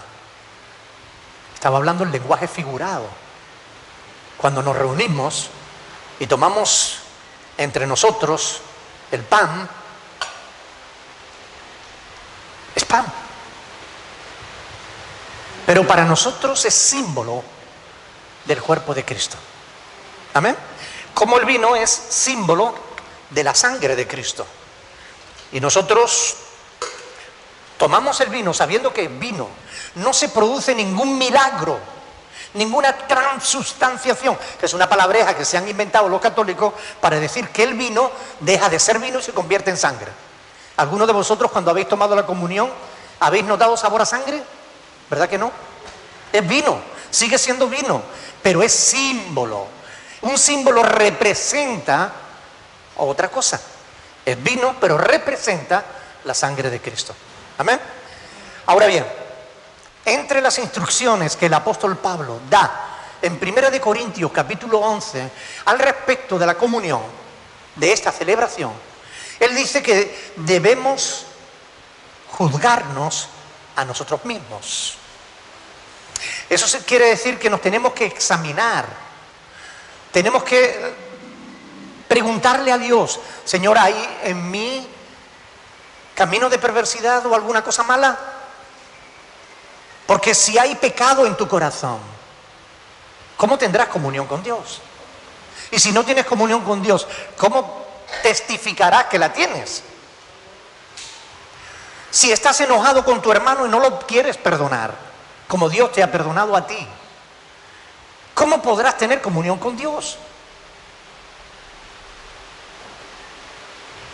Estaba hablando en lenguaje figurado. Cuando nos reunimos y tomamos entre nosotros el pan, es pan. Pero para nosotros es símbolo del cuerpo de Cristo. Amén. Como el vino es símbolo de la sangre de Cristo. Y nosotros tomamos el vino sabiendo que en vino no se produce ningún milagro, ninguna transustanciación, que es una palabreja que se han inventado los católicos para decir que el vino deja de ser vino y se convierte en sangre. ¿Alguno de vosotros cuando habéis tomado la comunión habéis notado sabor a sangre? ¿Verdad que no? Es vino, sigue siendo vino, pero es símbolo. Un símbolo representa otra cosa. Es vino, pero representa la sangre de Cristo. Amén. Ahora bien, entre las instrucciones que el apóstol Pablo da en 1 de Corintios capítulo 11 al respecto de la comunión, de esta celebración, él dice que debemos juzgarnos a nosotros mismos. Eso quiere decir que nos tenemos que examinar, tenemos que preguntarle a Dios: Señor, ¿hay en mí camino de perversidad o alguna cosa mala? Porque si hay pecado en tu corazón, ¿cómo tendrás comunión con Dios? Y si no tienes comunión con Dios, ¿cómo testificarás que la tienes? Si estás enojado con tu hermano y no lo quieres perdonar, como Dios te ha perdonado a ti, ¿cómo podrás tener comunión con Dios?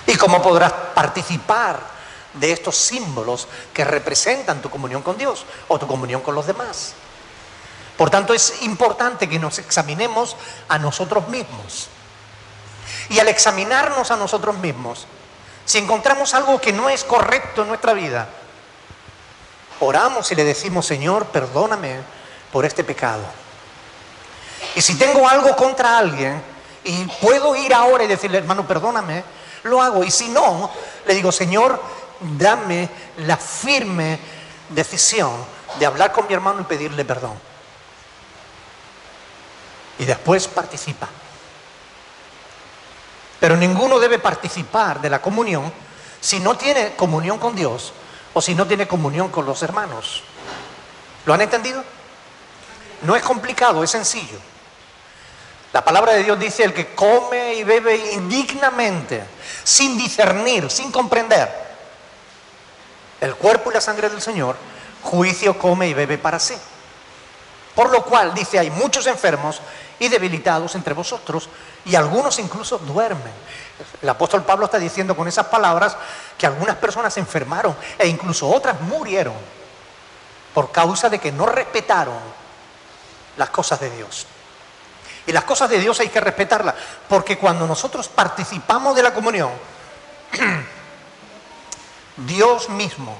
¿Y cómo podrás participar de estos símbolos que representan tu comunión con Dios o tu comunión con los demás? Por tanto, es importante que nos examinemos a nosotros mismos. Y al examinarnos a nosotros mismos, si encontramos algo que no es correcto en nuestra vida, oramos y le decimos: Señor, perdóname por este pecado. Y si tengo algo contra alguien y puedo ir ahora y decirle: hermano, perdóname, lo hago. Y si no, le digo: Señor, dame la firme decisión de hablar con mi hermano y pedirle perdón. Y después participa. Pero ninguno debe participar de la comunión si no tiene comunión con Dios o si no tiene comunión con los hermanos. ¿Lo han entendido? No es complicado, es sencillo. La palabra de Dios dice: el que come y bebe indignamente, sin discernir, sin comprender el cuerpo y la sangre del Señor, juicio come y bebe para sí. Por lo cual, dice, hay muchos enfermos y debilitados entre vosotros, y algunos incluso duermen. El apóstol Pablo está diciendo con esas palabras que algunas personas se enfermaron e incluso otras murieron por causa de que no respetaron las cosas de Dios. Y las cosas de Dios hay que respetarlas, porque cuando nosotros participamos de la comunión, Dios mismo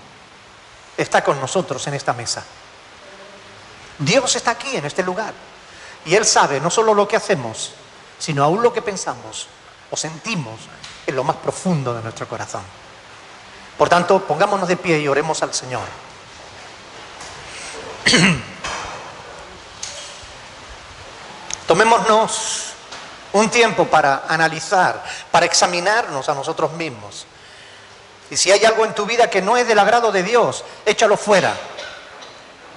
está con nosotros en esta mesa. Dios está aquí en este lugar y Él sabe no solo lo que hacemos, sino aún lo que pensamos o sentimos en lo más profundo de nuestro corazón. Por tanto, pongámonos de pie y oremos al Señor. Tomémonos un tiempo para analizar, para examinarnos a nosotros mismos. Y si hay algo en tu vida que no es del agrado de Dios, échalo fuera.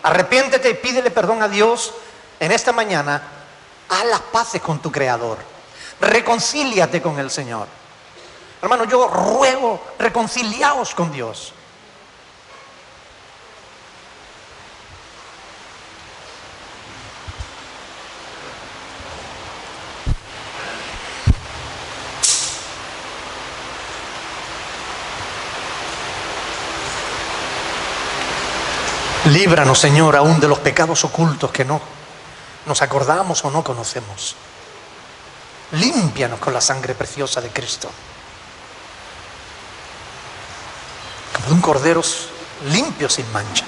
Arrepiéntete y pídele perdón a Dios en esta mañana. Haz las paces con tu Creador. Reconcíliate con el Señor. Hermano, yo ruego, reconciliaos con Dios. Líbranos, Señor, aún de los pecados ocultos que no nos acordamos o no conocemos. Límpianos con la sangre preciosa de Cristo. Como de un cordero limpio, sin mancha.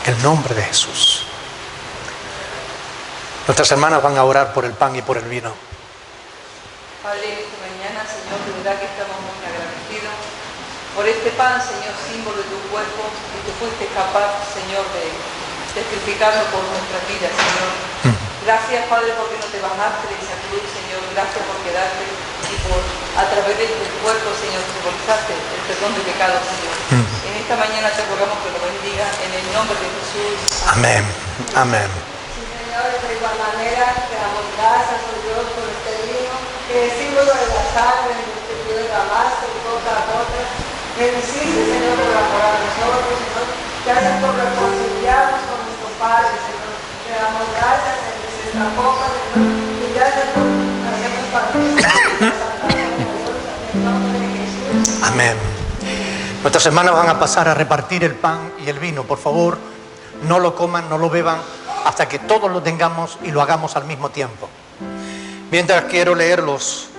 En el nombre de Jesús. Nuestras hermanas van a orar por el pan y por el vino. Padre, esta mañana, Señor, de verdad que estamos muy agradecidos por este pan, Señor, símbolo de tu cuerpo, y que fuiste capaz, Señor, de sacrificarlo por nuestras vidas, Señor. Gracias, Padre, porque no te bajaste de esa cruz, Señor. Gracias por quedarte y por, a través de tu cuerpo, Señor, simbolizaste el perdón de pecados, Señor. En esta mañana te rogamos que lo bendiga en el nombre de Jesús. Amén. Amén. Sí, Señor, de igual manera te damos gracias, oh Dios, por este vino, que es símbolo de la sangre de nuestro Dios derramaste en todas las otras. Bendeciste, Señor, por amor a nosotros, Señor. Gracias por reconciliarnos con nuestro Padre, Señor. Te damos gracias en nuestra boca, Señor. Y gracias por Nuestras hermanas van a pasar a repartir el pan y el vino. Por favor, no lo coman, no lo beban, hasta que todos lo tengamos y lo hagamos al mismo tiempo. Mientras quiero leeros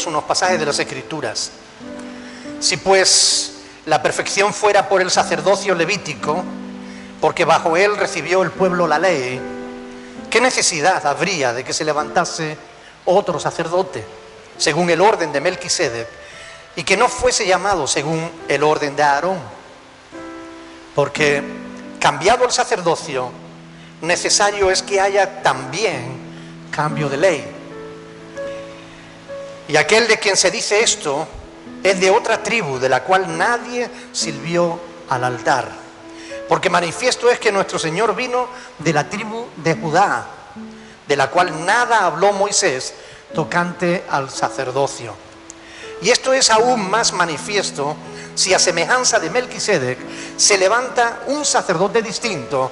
unos pasajes de las Escrituras. Si pues la perfección fuera por el sacerdocio levítico, porque bajo él recibió el pueblo la ley, ¿qué necesidad habría de que se levantase otro sacerdote, según el orden de Melquisedec, y que no fuese llamado según el orden de Aarón? Porque cambiado el sacerdocio, necesario es que haya también cambio de ley. Y aquel de quien se dice esto es de otra tribu, de la cual nadie sirvió al altar. Porque manifiesto es que nuestro Señor vino de la tribu de Judá, de la cual nada habló Moisés tocante al sacerdocio. Y esto es aún más manifiesto si a semejanza de Melquisedec se levanta un sacerdote distinto,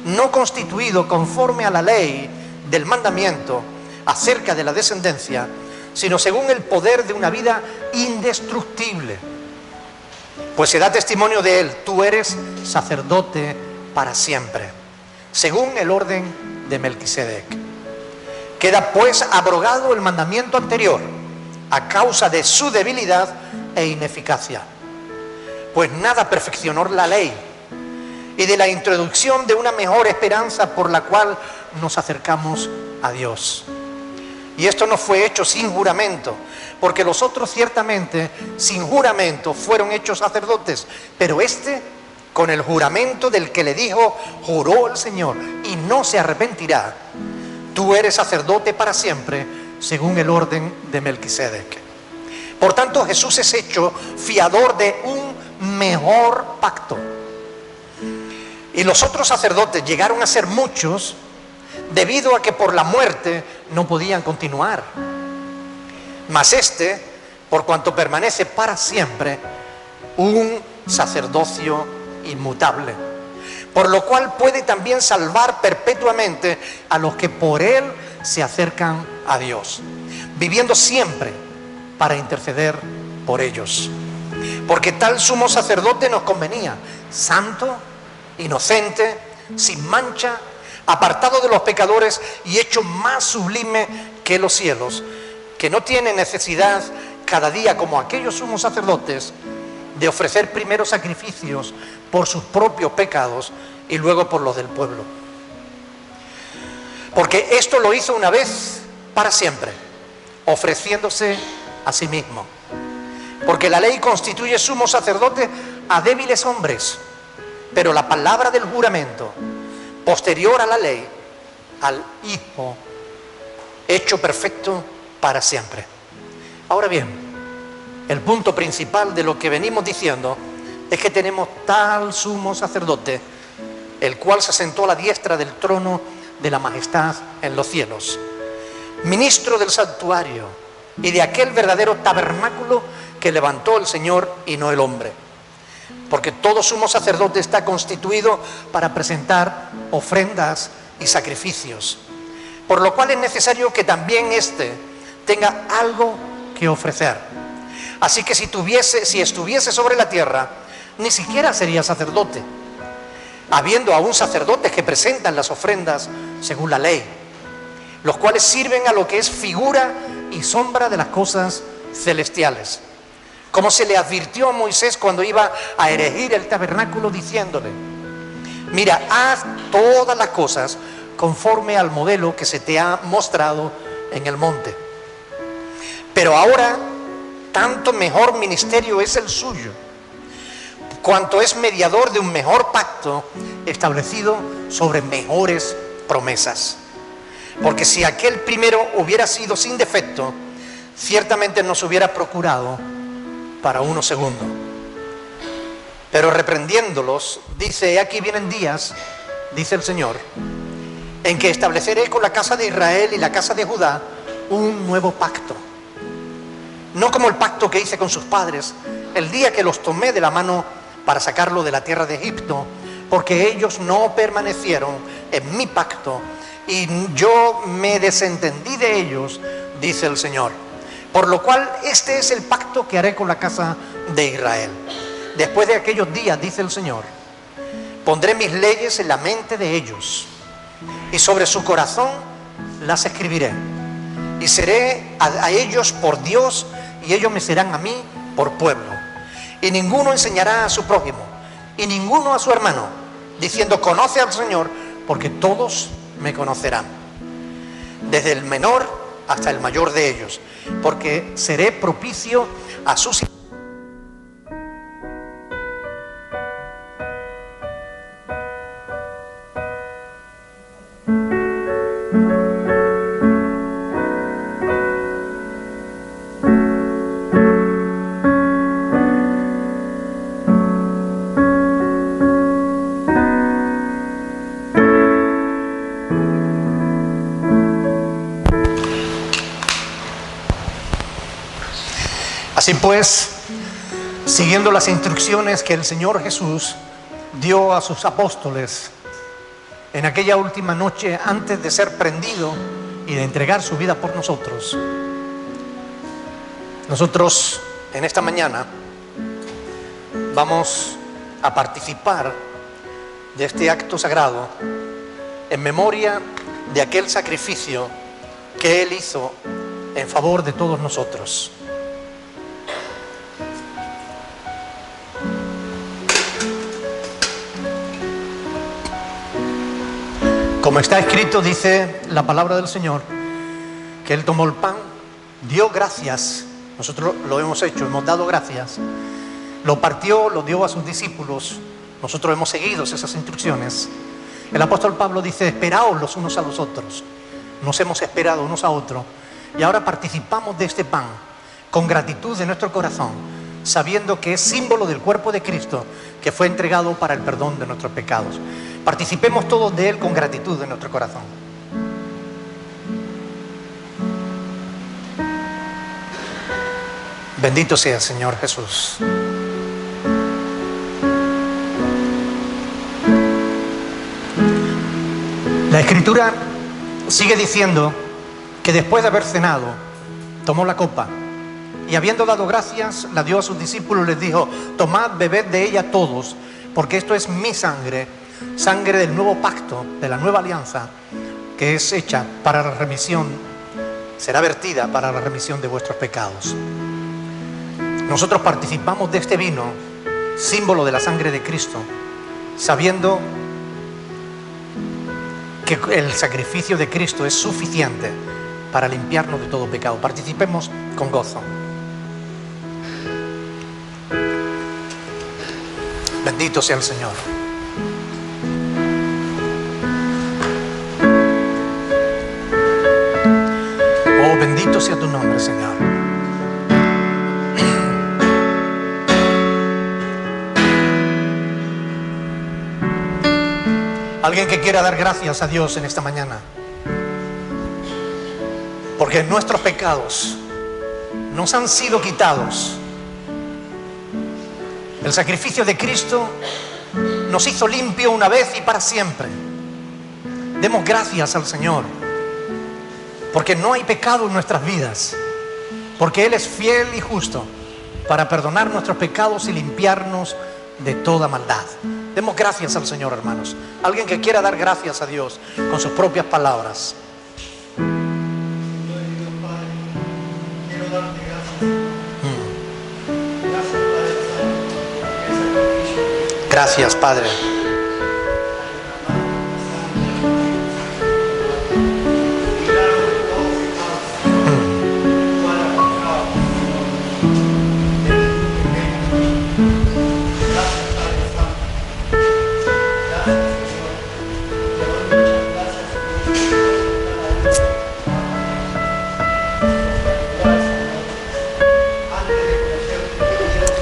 no constituido conforme a la ley del mandamiento acerca de la descendencia, sino según el poder de una vida indestructible. Pues se da testimonio de él: tú eres sacerdote para siempre, según el orden de Melquisedec. Queda pues abrogado el mandamiento anterior a causa de su debilidad e ineficacia. Pues nada perfeccionó la ley, y de la introducción de una mejor esperanza por la cual nos acercamos a Dios. Y esto no fue hecho sin juramento, porque los otros ciertamente sin juramento fueron hechos sacerdotes, pero este con el juramento del que le dijo: juró el Señor y no se arrepentirá, tú eres sacerdote para siempre, según el orden de Melquisedec. Por tanto, Jesús es hecho fiador de un mejor pacto. Y los otros sacerdotes llegaron a ser muchos, debido a que por la muerte no podían continuar. Mas este, por cuanto permanece para siempre, un sacerdocio inmutable, por lo cual puede también salvar perpetuamente a los que por él se acercan a Dios, viviendo siempre para interceder por ellos. Porque tal sumo sacerdote nos convenía, santo, inocente, sin mancha, apartado de los pecadores y hecho más sublime que los cielos, que no tiene necesidad cada día, como aquellos sumos sacerdotes, de ofrecer primero sacrificios por sus propios pecados y luego por los del pueblo. Porque esto lo hizo una vez para siempre, ofreciéndose a sí mismo. Porque la ley constituye sumo sacerdote a débiles hombres, pero la palabra del juramento, posterior a la ley, al Hijo, hecho perfecto para siempre. Ahora bien, el punto principal de lo que venimos diciendo es que tenemos tal sumo sacerdote, el cual se sentó a la diestra del trono de la majestad en los cielos, ministro del santuario y de aquel verdadero tabernáculo que levantó el Señor y no el hombre. Porque todo sumo sacerdote está constituido para presentar ofrendas y sacrificios, por lo cual es necesario que también éste tenga algo que ofrecer. Así que si estuviese sobre la tierra, ni siquiera sería sacerdote, habiendo aún sacerdotes que presentan las ofrendas según la ley, los cuales sirven a lo que es figura y sombra de las cosas celestiales, como se le advirtió a Moisés cuando iba a erigir el tabernáculo, diciéndole: mira, haz todas las cosas conforme al modelo que se te ha mostrado en el monte. Pero ahora, tanto mejor ministerio es el suyo, cuanto es mediador de un mejor pacto establecido sobre mejores promesas. Porque si aquel primero hubiera sido sin defecto, ciertamente nos hubiera procurado para uno segundo. Pero reprendiéndolos, dice: aquí vienen días, dice el Señor, en que estableceré con la casa de Israel y la casa de Judá un nuevo pacto, no como el pacto que hice con sus padres el día que los tomé de la mano para sacarlo de la tierra de Egipto, porque ellos no permanecieron en mi pacto y yo me desentendí de ellos, dice el Señor. Por lo cual este es el pacto que haré con la casa de Israel. Después de aquellos días, dice el Señor, pondré mis leyes en la mente de ellos y sobre su corazón las escribiré. Y seré a ellos por Dios y ellos me serán a mí por pueblo. Y ninguno enseñará a su prójimo y ninguno a su hermano, diciendo, conoce al Señor, porque todos me conocerán, desde el menor hasta el mayor de ellos, porque seré propicio a sus... Así pues, siguiendo las instrucciones que el Señor Jesús dio a sus apóstoles en aquella última noche antes de ser prendido y de entregar su vida por nosotros, nosotros en esta mañana vamos a participar de este acto sagrado en memoria de aquel sacrificio que Él hizo en favor de todos nosotros. Como está escrito, dice la palabra del Señor, que Él tomó el pan, dio gracias, nosotros lo hemos hecho, hemos dado gracias, lo partió, lo dio a sus discípulos, nosotros hemos seguido esas instrucciones. El apóstol Pablo dice, esperaos los unos a los otros. Nos hemos esperado unos a otros y ahora participamos de este pan con gratitud de nuestro corazón, sabiendo que es símbolo del cuerpo de Cristo que fue entregado para el perdón de nuestros pecados. Participemos todos de Él con gratitud en nuestro corazón. Bendito sea el Señor Jesús. La Escritura sigue diciendo que después de haber cenado, tomó la copa y habiendo dado gracias, la dio a sus discípulos y les dijo, tomad, bebed de ella todos, porque esto es mi sangre, sangre del nuevo pacto, de la nueva alianza, que es hecha para la remisión, será vertida para la remisión de vuestros pecados. Nosotros participamos de este vino, símbolo de la sangre de Cristo, sabiendo que el sacrificio de Cristo es suficiente para limpiarnos de todo pecado. Participemos con gozo. Bendito sea el Señor. Oh, bendito sea tu nombre, Señor. Alguien que quiera dar gracias a Dios en esta mañana, porque nuestros pecados nos han sido quitados. El sacrificio de Cristo nos hizo limpio una vez y para siempre. Demos gracias al Señor, porque no hay pecado en nuestras vidas, porque Él es fiel y justo para perdonar nuestros pecados y limpiarnos de toda maldad. Demos gracias al Señor, hermanos. Alguien que quiera dar gracias a Dios con sus propias palabras. Gracias, Padre.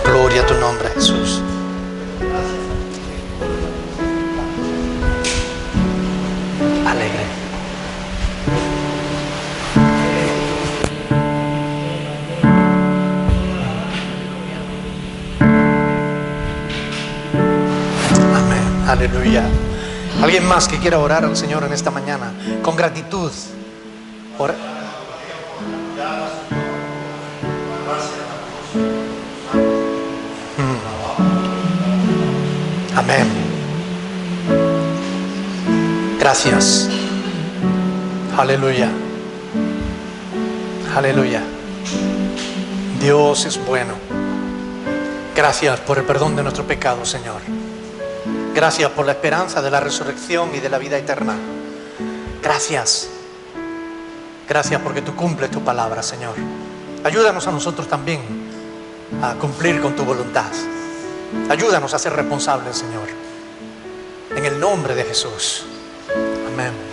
Gloria a tu nombre, Jesús. Alegre. Amén. Aleluya. ¿Alguien más que quiera orar al Señor en esta mañana con gratitud? Amén. Gracias. Aleluya. Aleluya. Dios es bueno. Gracias por el perdón de nuestro pecado, Señor. Gracias por la esperanza de la resurrección y de la vida eterna. Gracias. Gracias porque tú cumples tu palabra, Señor. Ayúdanos a nosotros también a cumplir con tu voluntad. Ayúdanos a ser responsables, Señor. En el nombre de Jesús. Amén.